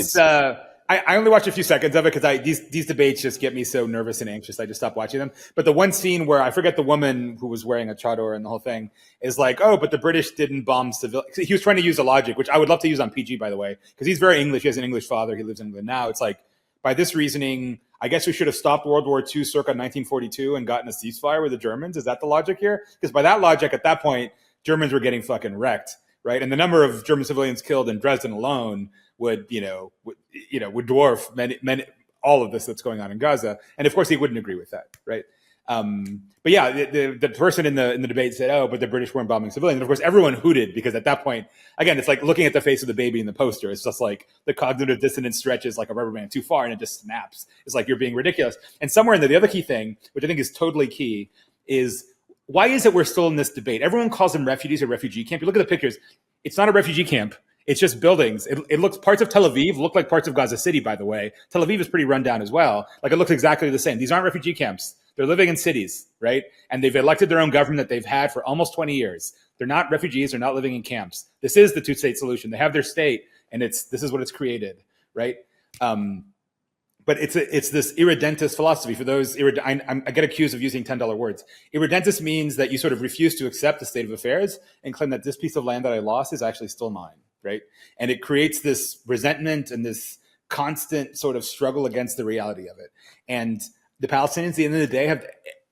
I only watched a few seconds of it because these debates just get me so nervous and anxious. I just stopped watching them. But the one scene where I forget the woman who was wearing a chador and the whole thing is like, oh, but the British didn't bomb civil. He was trying to use a logic, which I would love to use on PG, by the way, because he's very English. He has an English father. He lives in England now. It's like, by this reasoning, I guess we should have stopped World War II circa 1942 and gotten a ceasefire with the Germans. Is that the logic here? Because by that logic, at that point, Germans were getting fucking wrecked, right? And the number of German civilians killed in Dresden alone would dwarf many all of this that's going on in Gaza. And of course, he wouldn't agree with that, right? But yeah, the person in the debate said, "Oh, but the British weren't bombing civilians." And of course, everyone hooted because at that point, again, it's like looking at the face of the baby in the poster. It's just like the cognitive dissonance stretches like a rubber band too far, and it just snaps. It's like you're being ridiculous. And somewhere in there, the other key thing, which I think is totally key, is why is it we're still in this debate? Everyone calls them refugees or refugee camp. You look at the pictures; it's not a refugee camp. It's just buildings. It looks, parts of Tel Aviv look like parts of Gaza City, by the way. Tel Aviv is pretty run down as well. Like it looks exactly the same. These aren't refugee camps. They're living in cities, right? And they've elected their own government that they've had for almost 20 years. They're not refugees. They're not living in camps. This is the two-state solution. They have their state, and this is what it's created, right? But it's this irredentist philosophy. For those, I get accused of using $10 words. Irredentist means that you sort of refuse to accept the state of affairs and claim that this piece of land that I lost is actually still mine, right? And it creates this resentment and this constant sort of struggle against the reality of it. And the Palestinians, at the end of the day, have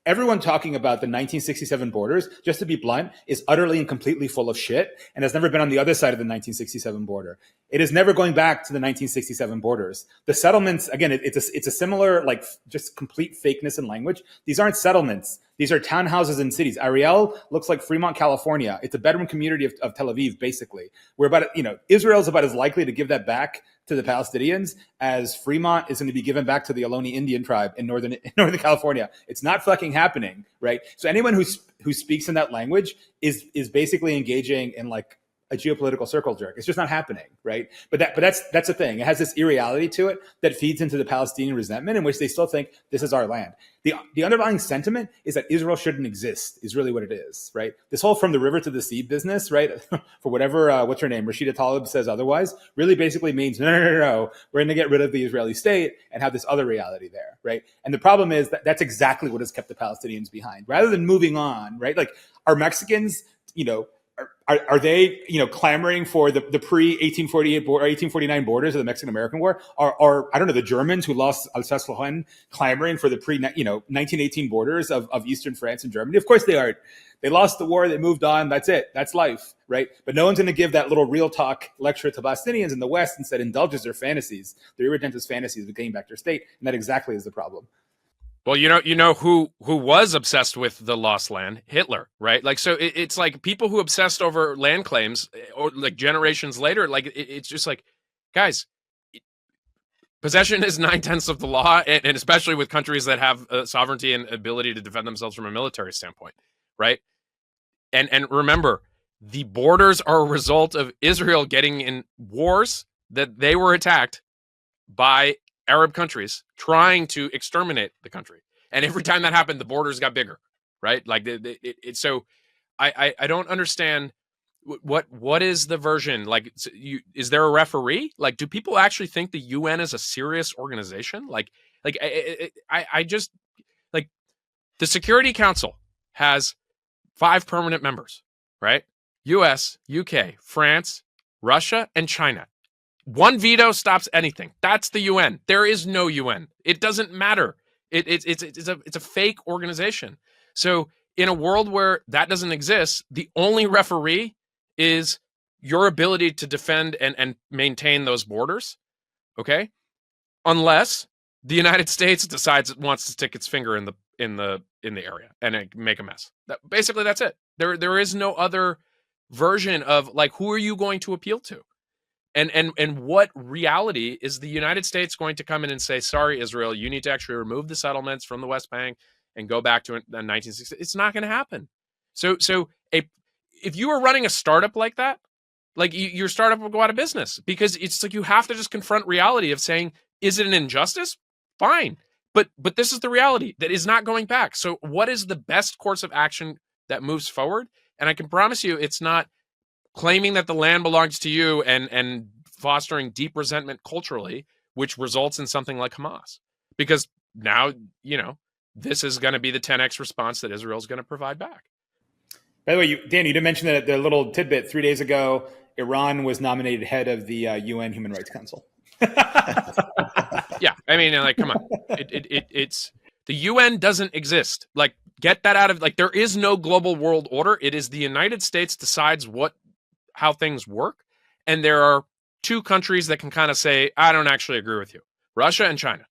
everyone talking about the 1967 borders, just to be blunt, is utterly and completely full of shit and has never been on the other side of the 1967 border. It is never going back to the 1967 borders. The settlements, again, it's a similar, like, just complete fakeness in language. These aren't settlements. These are townhouses in cities. Ariel looks like Fremont, California. It's a bedroom community of Tel Aviv, basically. Israel is about as likely to give that back to the Palestinians as Fremont is going to be given back to the Ohlone Indian tribe in Northern California. It's not fucking happening, right? So anyone who speaks in that language is basically engaging in like a geopolitical circle jerk. It's just not happening, right? But that's the thing. It has this irreality to it that feeds into the Palestinian resentment in which they still think this is our land. The underlying sentiment is that Israel shouldn't exist, is really what it is, right? This whole from the river to the sea business, right? For whatever, what's her name, Rashida Tlaib says otherwise, really basically means, no, we're going to get rid of the Israeli state and have this other reality there, right? And the problem is that that's exactly what has kept the Palestinians behind. Rather than moving on, right? Like, are Mexicans, are they, clamoring for the pre 1848 or 1849 borders of the Mexican American War? Are I don't know, the Germans who lost Alsace-Lorraine clamoring for the pre 1918 borders of Eastern France and Germany? Of course they are. They lost the war. They moved on. That's it. That's life, right? But no one's going to give that little real talk lecture to Palestinians in the West. Instead, indulges their fantasies, their irredentist fantasies of getting back their state, and that exactly is the problem. Well, you know who was obsessed with the lost land? Hitler, right? Like, so it's like people who obsessed over land claims, or like generations later, like it's just like, guys, possession is 9/10 of the law, and especially with countries that have sovereignty and ability to defend themselves from a military standpoint, right? And remember, the borders are a result of Israel getting in wars that they were attacked by Arab countries trying to exterminate the country. And every time that happened, the borders got bigger, right? Like so I don't understand what is the version? Like, is there a referee? Like, do people actually think the UN is a serious organization? I just, like, the Security Council has 5 permanent members, right? US, UK, France, Russia, and China. One veto stops anything. That's the UN. There is no UN. It doesn't matter. It's a fake organization. So in a world where that doesn't exist, the only referee is your ability to defend and maintain those borders, okay? Unless the United States decides it wants to stick its finger in the area and make a mess. Basically, that's it. There is no other version of, like, who are you going to appeal to? And what reality is the United States going to come in and say, sorry, Israel, you need to actually remove the settlements from the West Bank and go back to 1960? It's not going to happen. So if you were running a startup like that, like, your startup will go out of business, because it's like you have to just confront reality of saying, is it an injustice? Fine. But this is the reality that is not going back. So what is the best course of action that moves forward? And I can promise you, it's not claiming that the land belongs to you and fostering deep resentment culturally, which results in something like Hamas. Because now, this is going to be the 10x response that Israel is going to provide back. By the way, Dan, you did mention that the little tidbit 3 days ago, Iran was nominated head of the UN Human Rights Council. Yeah, I mean, like, come on. It's the UN doesn't exist. Like, get that out of, like, there is no global world order. It is the United States decides how things work. And there are 2 countries that can kind of say, I don't actually agree with you. Russia and China.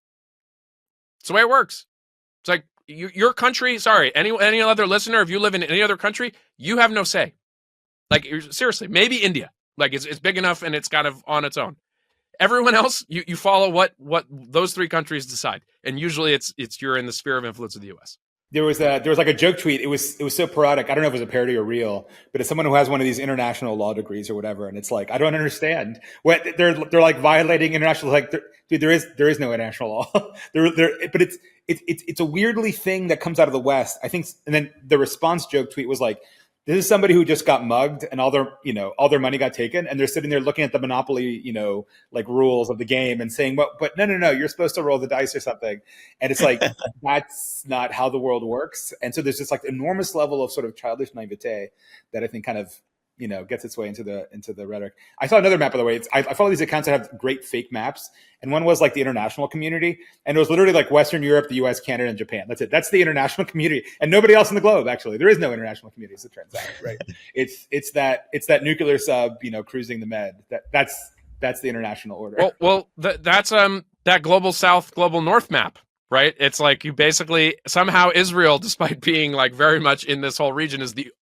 It's the way it works. It's like, your country, sorry, any other listener, if you live in any other country, you have no say. Like, seriously, maybe India. Like, it's big enough and it's kind of on its own. Everyone else, you follow what those 3 countries decide. And usually it's you're in the sphere of influence of the US. There was like a joke tweet. It was so parodic. I don't know if it was a parody or real, but it's someone who has one of these international law degrees or whatever, and it's like, I don't understand what they're like violating international. Like, dude, there is no international law. But it's a weirdly thing that comes out of the West, I think. And then the response joke tweet was like, this is somebody who just got mugged and all their money got taken, and they're sitting there looking at the Monopoly, like, rules of the game and saying, but no, you're supposed to roll the dice or something. And it's like, that's not how the world works. And so there's this, like, enormous level of sort of childish naivete that I think kind of, gets its way into the rhetoric. I saw another map, by the way. I follow these accounts that have great fake maps. And one was like the international community. And it was literally like Western Europe, the US, Canada, and Japan. That's it. That's the international community. And nobody else in the globe, actually. There is no international community, as it turns out, right? It's that nuclear sub, cruising the Med. That's the international order. Well, that's that global South, global North map, right? It's like, you basically, somehow Israel, despite being, like, very much in this whole region, is the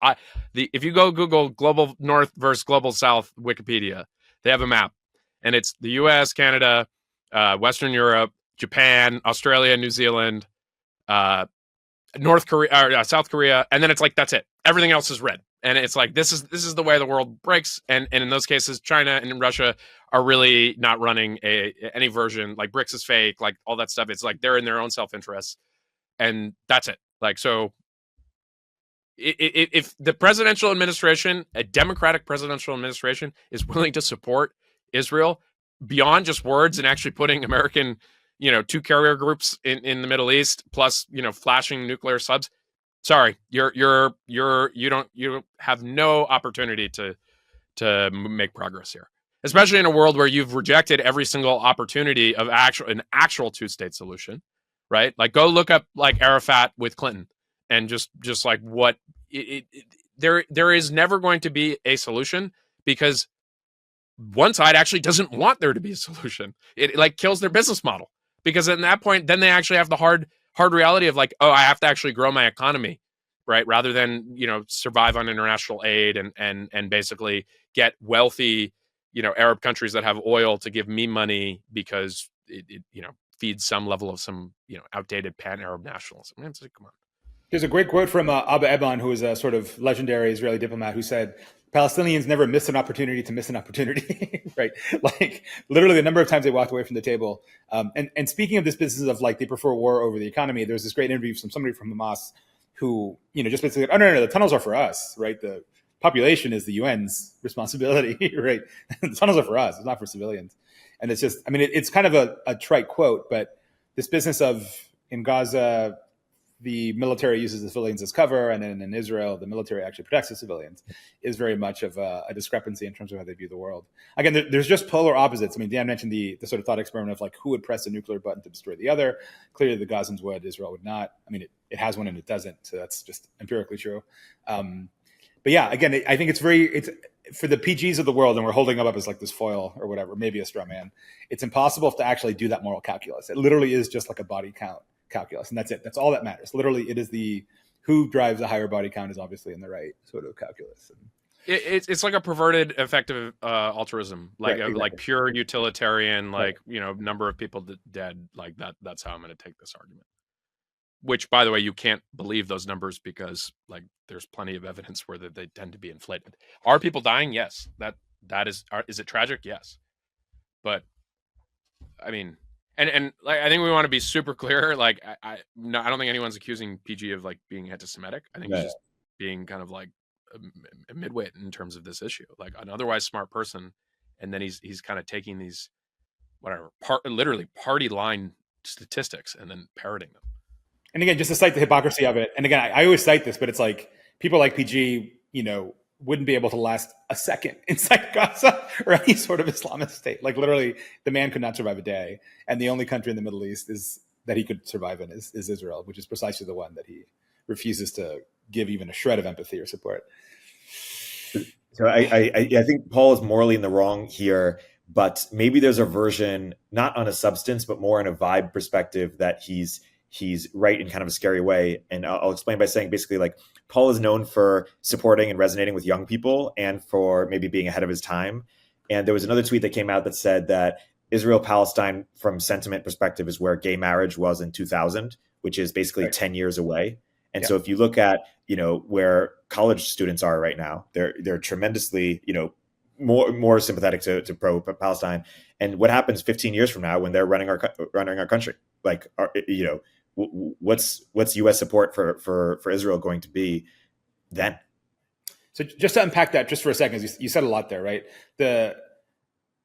if you go Google global North versus global South Wikipedia, they have a map, and it's the US, Canada, Western Europe, Japan, Australia, New Zealand, North Korea, or South Korea, and then it's like, that's it. Everything else is red. And it's like, this is the way the world breaks. And in those cases, China and Russia are really not running any version. Like, BRICS is fake, like, all that stuff. It's like they're in their own self-interest, and that's it. Like, so if the presidential administration, a Democratic presidential administration, is willing to support Israel beyond just words and actually putting American, 2 carrier groups in the Middle East, plus, flashing nuclear subs, sorry, you don't have no opportunity to make progress here, especially in a world where you've rejected every single opportunity of an actual two-state solution, right? Like, go look up like Arafat with Clinton, and just like what there is never going to be a solution, because one side actually doesn't want there to be a solution. It like kills their business model, because at that point, then they actually have the hard reality of like, oh, I have to actually grow my economy, right? Rather than, survive on international aid and basically get wealthy, Arab countries that have oil to give me money because it feeds some level of some, outdated pan-Arab nationalism. It's like, come on. There's a great quote from Abba Eban, who is a sort of legendary Israeli diplomat, who said, Palestinians never miss an opportunity to miss an opportunity, right? Like, literally the number of times they walked away from the table. And speaking of this business of like, they prefer war over the economy, there's this great interview from somebody from Hamas who, just basically said, oh, no, the tunnels are for us, right? The population is the UN's responsibility, right? The tunnels are for us, it's not for civilians. And it's just, I mean, it's kind of a trite quote, but this business of, in Gaza, the military uses the civilians as cover, and then in Israel, the military actually protects the civilians, is very much of a discrepancy in terms of how they view the world. Again, there's just polar opposites. I mean, Dan mentioned the sort of thought experiment of like, who would press the nuclear button to destroy the other? Clearly, the Gazans would, Israel would not. I mean, it has one and it doesn't, so that's just empirically true. But yeah, again, I think it's for the PGs of the world, and we're holding them up as like this foil or whatever, maybe a straw man. It's impossible to actually do that moral calculus. It literally is just like a body count calculus, and that's it. That's all that matters. Literally, it is the who drives a higher body count is obviously in the right sort of calculus. It's like a perverted effective altruism, like Right, exactly. Like pure utilitarian, like number of people dead, like that. That's how I'm going to take this argument. Which, by the way, you can't believe those numbers because like there's plenty of evidence where they tend to be inflated. Are people dying? Yes. That is it tragic? Yes. But I mean. And like, I think we want to be super clear. Like, I don't think anyone's accusing PG of like being anti-Semitic. I think he's just being kind of like a midwit in terms of this issue, like an otherwise smart person, and then he's kind of taking these literally party line statistics and then parroting them. And again, just to cite the hypocrisy of it. And again, I always cite this, but it's like people like PG, wouldn't be able to last a second inside Gaza or any sort of Islamist state. Like, literally, the man could not survive a day. And the only country in the Middle East that he could survive in is Israel, which is precisely the one that he refuses to give even a shred of empathy or support. So I think Paul is morally in the wrong here, but maybe there's a version, not on a substance, but more in a vibe perspective, that he's right in kind of a scary way. And I'll explain by saying basically, like, Paul is known for supporting and resonating with young people and for maybe being ahead of his time. And there was another tweet that came out that said that Israel-Palestine, from sentiment perspective, is where gay marriage was in 2000, which is basically 10 years away. And so if you look at, where college students are right now, they're tremendously, more sympathetic to pro-Palestine. And what happens 15 years from now when they're running our country? Like, what's U.S. support for Israel going to be then? So just to unpack that just for a second, you said a lot there, right? The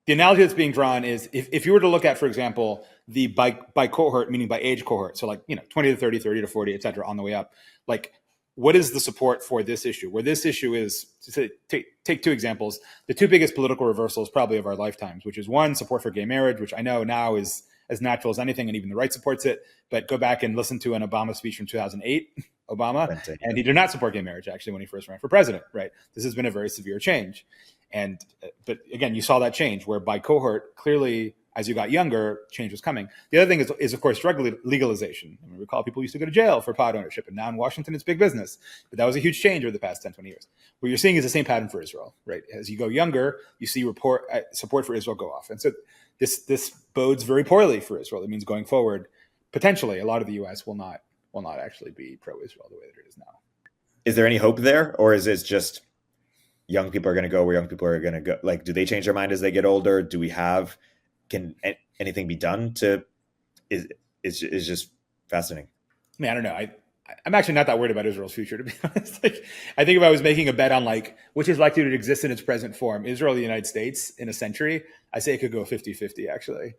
analogy that's being drawn is if you were to look at, for example, the by cohort, meaning by age cohort, so like 20 to 30, 30 to 40, et cetera, on the way up, like, what is the support for this issue? Where this issue is, to take two examples, the two biggest political reversals probably of our lifetimes, which is one, support for gay marriage, which I know now is as natural as anything, and even the right supports it. But go back and listen to an Obama speech from 2008, Obama, Vanta, and he did not support gay marriage, actually, when he first ran for president, right? This has been a very severe change. But again, you saw that change where by cohort, clearly, as you got younger, change was coming. The other thing is of course, drug legalization. I mean, recall people used to go to jail for pot ownership, and now in Washington, it's big business. But that was a huge change over the past 10, 20 years. What you're seeing is the same pattern for Israel, right? As you go younger, you see support for Israel go off. And so this bodes very poorly for Israel. It means going forward, potentially, a lot of the U.S. will not actually be pro-Israel the way that it is now. Is there any hope there, or is it just young people are going to go where young people are going to go? Like, do they change their mind as they get older? Can anything be done to? Is just fascinating. I mean, I don't know. I'm actually not that worried about Israel's future, to be honest. Like, I think if I was making a bet on like which is likely to exist in its present form, Israel or the United States in a century, I say it could go 50-50 actually.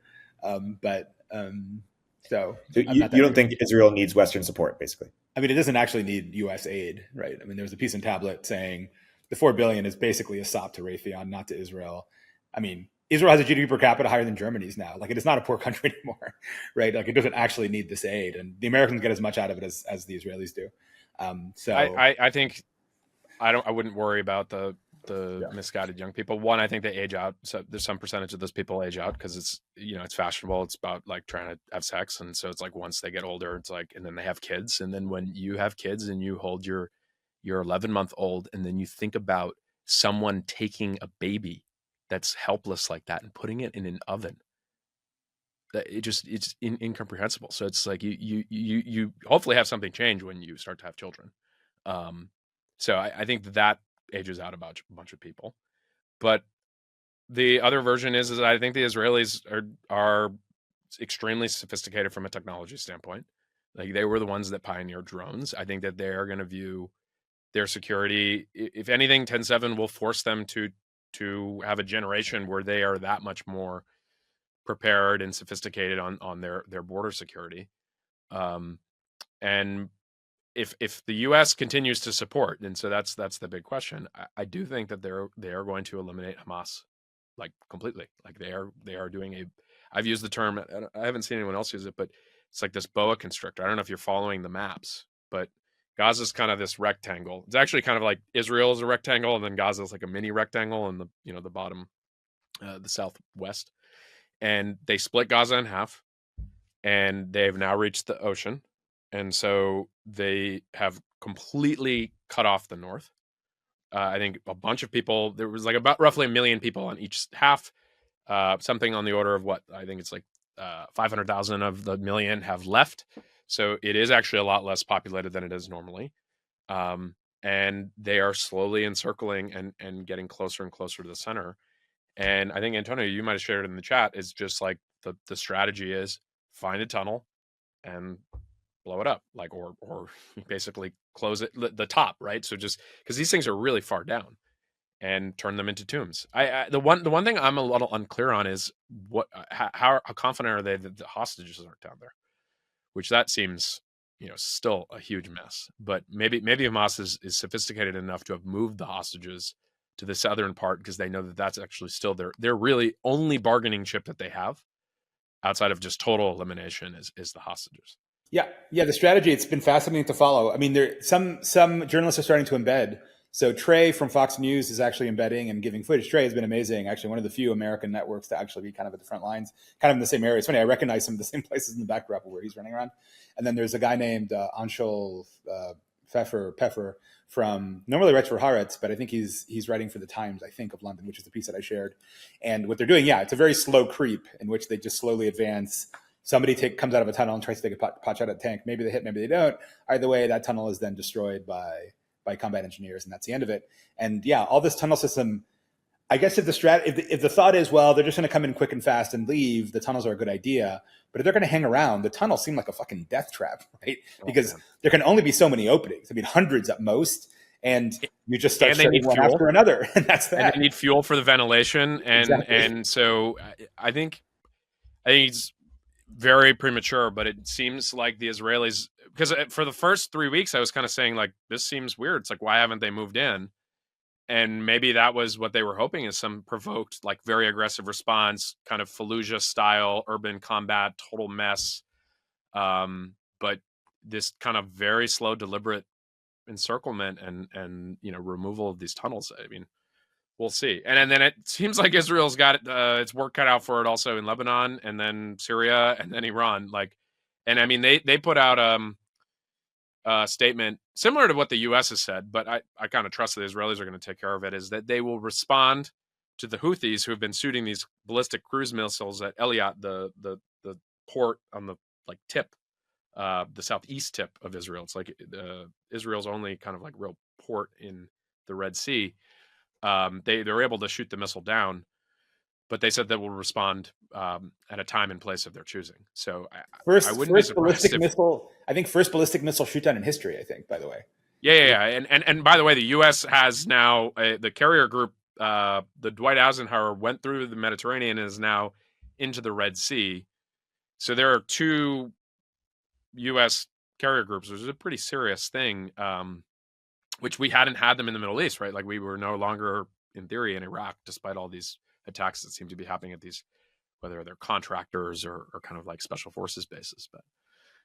So you don't think Israel needs Western support, basically? I mean, it doesn't actually need U.S. aid, right? I mean, there's a piece in Tablet saying the $4 billion is basically a sop to Raytheon, not to Israel. I mean, Israel has a GDP per capita higher than Germany's now. Like, it is not a poor country anymore, right? Like, it doesn't actually need this aid, and the Americans get as much out of it as the Israelis do. I think I wouldn't worry about the misguided young people. One, I think they age out. So there's some percentage of those people age out because it's, it's fashionable. It's about like trying to have sex. And so it's like, once they get older, it's like, and then they have kids. And then when you have kids and you hold your 11-month-old, and then you think about someone taking a baby that's helpless like that and putting it in an oven, it's incomprehensible. So it's like you hopefully have something change when you start to have children. So I think that ages out about a bunch of people. But the other version is I think the Israelis are extremely sophisticated from a technology standpoint. Like, they were the ones that pioneered drones. I think that they are going to view their security, if anything, 10/7 will force them to have a generation where they are that much more prepared and sophisticated on their border security. And if the U.S. continues to support, and so that's the big question, I do think that they are going to eliminate Hamas, like, completely. Like, they are doing I've used the term, I haven't seen anyone else use it, but it's like this boa constrictor. I don't know if you're following the maps, but Gaza's kind of this rectangle. It's actually kind of like Israel is a rectangle, and then Gaza is like a mini rectangle in the bottom, the southwest. And they split Gaza in half, and they've now reached the ocean. And so they have completely cut off the north. I think a bunch of people, there was like about roughly 1 million people on each half, something on the order of what I think it's like 500,000 of the million have left. So it is actually a lot less populated than it is normally. And they are slowly encircling and getting closer and closer to the center. And I think, Antonio, you might have shared it in the chat, is just like the strategy is find a tunnel and blow it up, like, or basically close it, the top, right? So just because these things are really far down, and turn them into tombs. The one thing I'm a little unclear on is how confident are they that the hostages aren't down there, which that seems still a huge mess. But maybe Hamas is sophisticated enough to have moved the hostages to the southern part, because they know that that's actually still their really only bargaining chip that they have outside of just total elimination is the hostages. Yeah. The strategy, it's been fascinating to follow. I mean, some journalists are starting to embed. So Trey from Fox News is actually embedding and giving footage. Trey has been amazing. Actually, one of the few American networks to actually be kind of at the front lines, kind of in the same area. It's funny, I recognize some of the same places in the backdrop of where he's running around. And then there's a guy named Anshul Pfeffer from, normally writes for Haaretz, but I think he's writing for the Times, I think, of London, which is the piece that I shared. And what they're doing, it's a very slow creep in which they just slowly advance. Somebody comes out of a tunnel and tries to take a pot shot at a tank. Maybe they hit, maybe they don't. Either way, that tunnel is then destroyed by combat engineers, and that's the end of it. And all this tunnel system, I guess if the thought is, well, they're just going to come in quick and fast and leave, the tunnels are a good idea. But if they're going to hang around, the tunnels seem like a fucking death trap, right? Because there can only be so many openings. I mean, hundreds at most. And you just start shutting one after another. And that's that. And they need fuel for the ventilation. And so I think it's very premature, but it seems like the Israelis, because for the first 3 weeks, I was kind of saying, like, this seems weird. It's like, why haven't they moved in? And maybe that was what they were hoping, is some provoked, like, very aggressive response, kind of Fallujah style, urban combat, total mess. But this kind of very slow, deliberate encirclement and removal of these tunnels. I mean, we'll see. And then it seems like Israel's got its work cut out for it also in Lebanon, and then Syria, and then Iran. And I mean, they put out a statement similar to what the U.S. has said, but I kind of trust that the Israelis are going to take care of it, is that they will respond to the Houthis who have been shooting these ballistic cruise missiles at Eilat, the port on the tip, the southeast tip of Israel. It's like Israel's only kind of like real port in the Red Sea. They're able to shoot the missile down, but they said that will respond at a time and place of their choosing. So I wouldn't be surprised first ballistic missile shoot down in history, I think, by the way. Yeah. And by the way, the U.S. has now the carrier group, the Dwight Eisenhower went through the Mediterranean and is now into the Red Sea. So there are 2 U.S. carrier groups, which is a pretty serious thing, which we hadn't had them in the Middle East, right? Like we were no longer, in theory, in Iraq, despite all these attacks that seem to be happening at these, whether they're contractors or kind of like special forces bases. But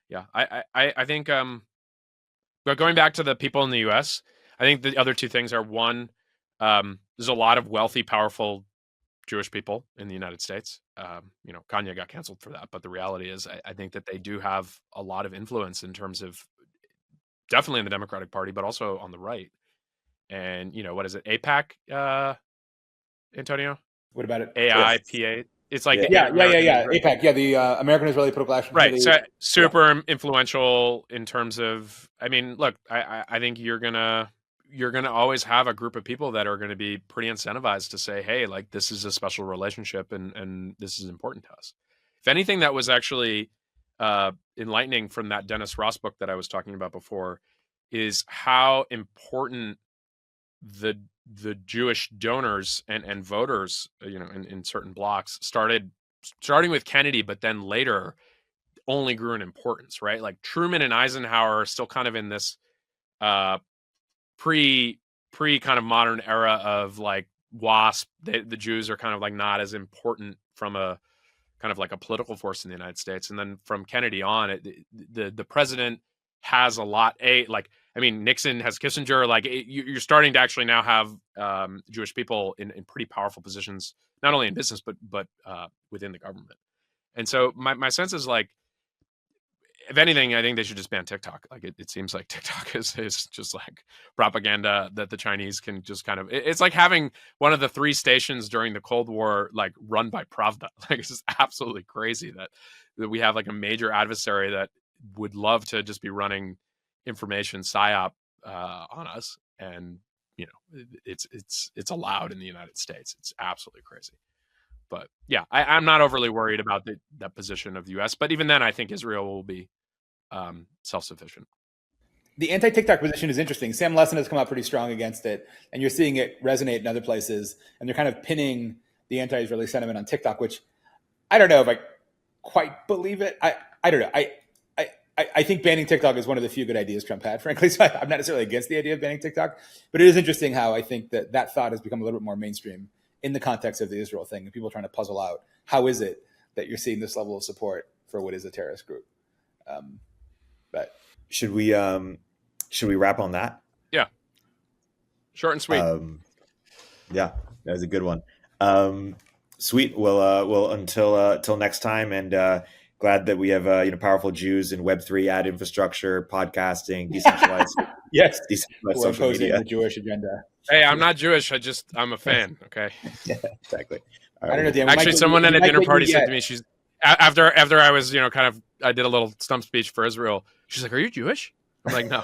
yeah, I think, but going back to the people in the U.S., I think the other 2 things are, one, there's a lot of wealthy, powerful Jewish people in the United States. Kanye got canceled for that, but the reality is I think that they do have a lot of influence in terms of definitely in the Democratic Party, but also on the right. And, what is it? AIPAC, Antonio? What about it? AIPA? It's like yeah. AIPAC, the American Israeli Political Action Right. Committee. So super influential in terms of, I mean, look, I think you're gonna always have a group of people that are going to be pretty incentivized to say, hey, like this is a special relationship and this is important to us. If anything, that was actually enlightening from that Dennis Ross book that I was talking about before, is how important the Jewish donors and voters, in certain blocks starting with Kennedy, but then later only grew in importance, right? Like Truman and Eisenhower are still kind of in this pre kind of modern era of like WASP. The Jews are kind of like not as important from a kind of like a political force in the United States. And then from Kennedy on, the president has a lot. Nixon has Kissinger. Like you're starting to actually now have Jewish people in pretty powerful positions, not only in business but within the government. And so my sense is like, if anything, I think they should just ban TikTok. Like it seems like TikTok is just like propaganda that the Chinese can just kind of. It's like having one of the 3 stations during the Cold War, like run by Pravda. Like it's just absolutely crazy that we have like a major adversary that would love to just be running information psyop on us, and it's allowed in the United States. It's absolutely crazy. But yeah, I'm not overly worried about that position of the U.S. But even then, I think Israel will be self-sufficient. The anti-TikTok position is interesting. Sam Lessin has come out pretty strong against it, and you're seeing it resonate in other places. And they're kind of pinning the anti-Israeli sentiment on TikTok, which I don't know if I quite believe it. I don't know. I think banning TikTok is one of the few good ideas Trump had, frankly. So I'm not necessarily against the idea of banning TikTok, but it is interesting how I think that thought has become a little bit more mainstream in the context of the Israel thing, and people are trying to puzzle out how is it that you're seeing this level of support for what is a terrorist group. But should we wrap on that? Yeah, short and sweet. Yeah, that was a good one. Sweet. Well, until next time, and glad that we have powerful Jews in Web3 ad infrastructure, podcasting, decentralized. Yes, decentralized social media. The Jewish agenda. Hey, I'm not Jewish. I'm a fan. Okay. Yeah, exactly. I don't know, Dan. Actually, someone at a dinner party said to me, she's after I was, I did a little stump speech for Israel. She's like, "Are you Jewish?" I'm like, "No."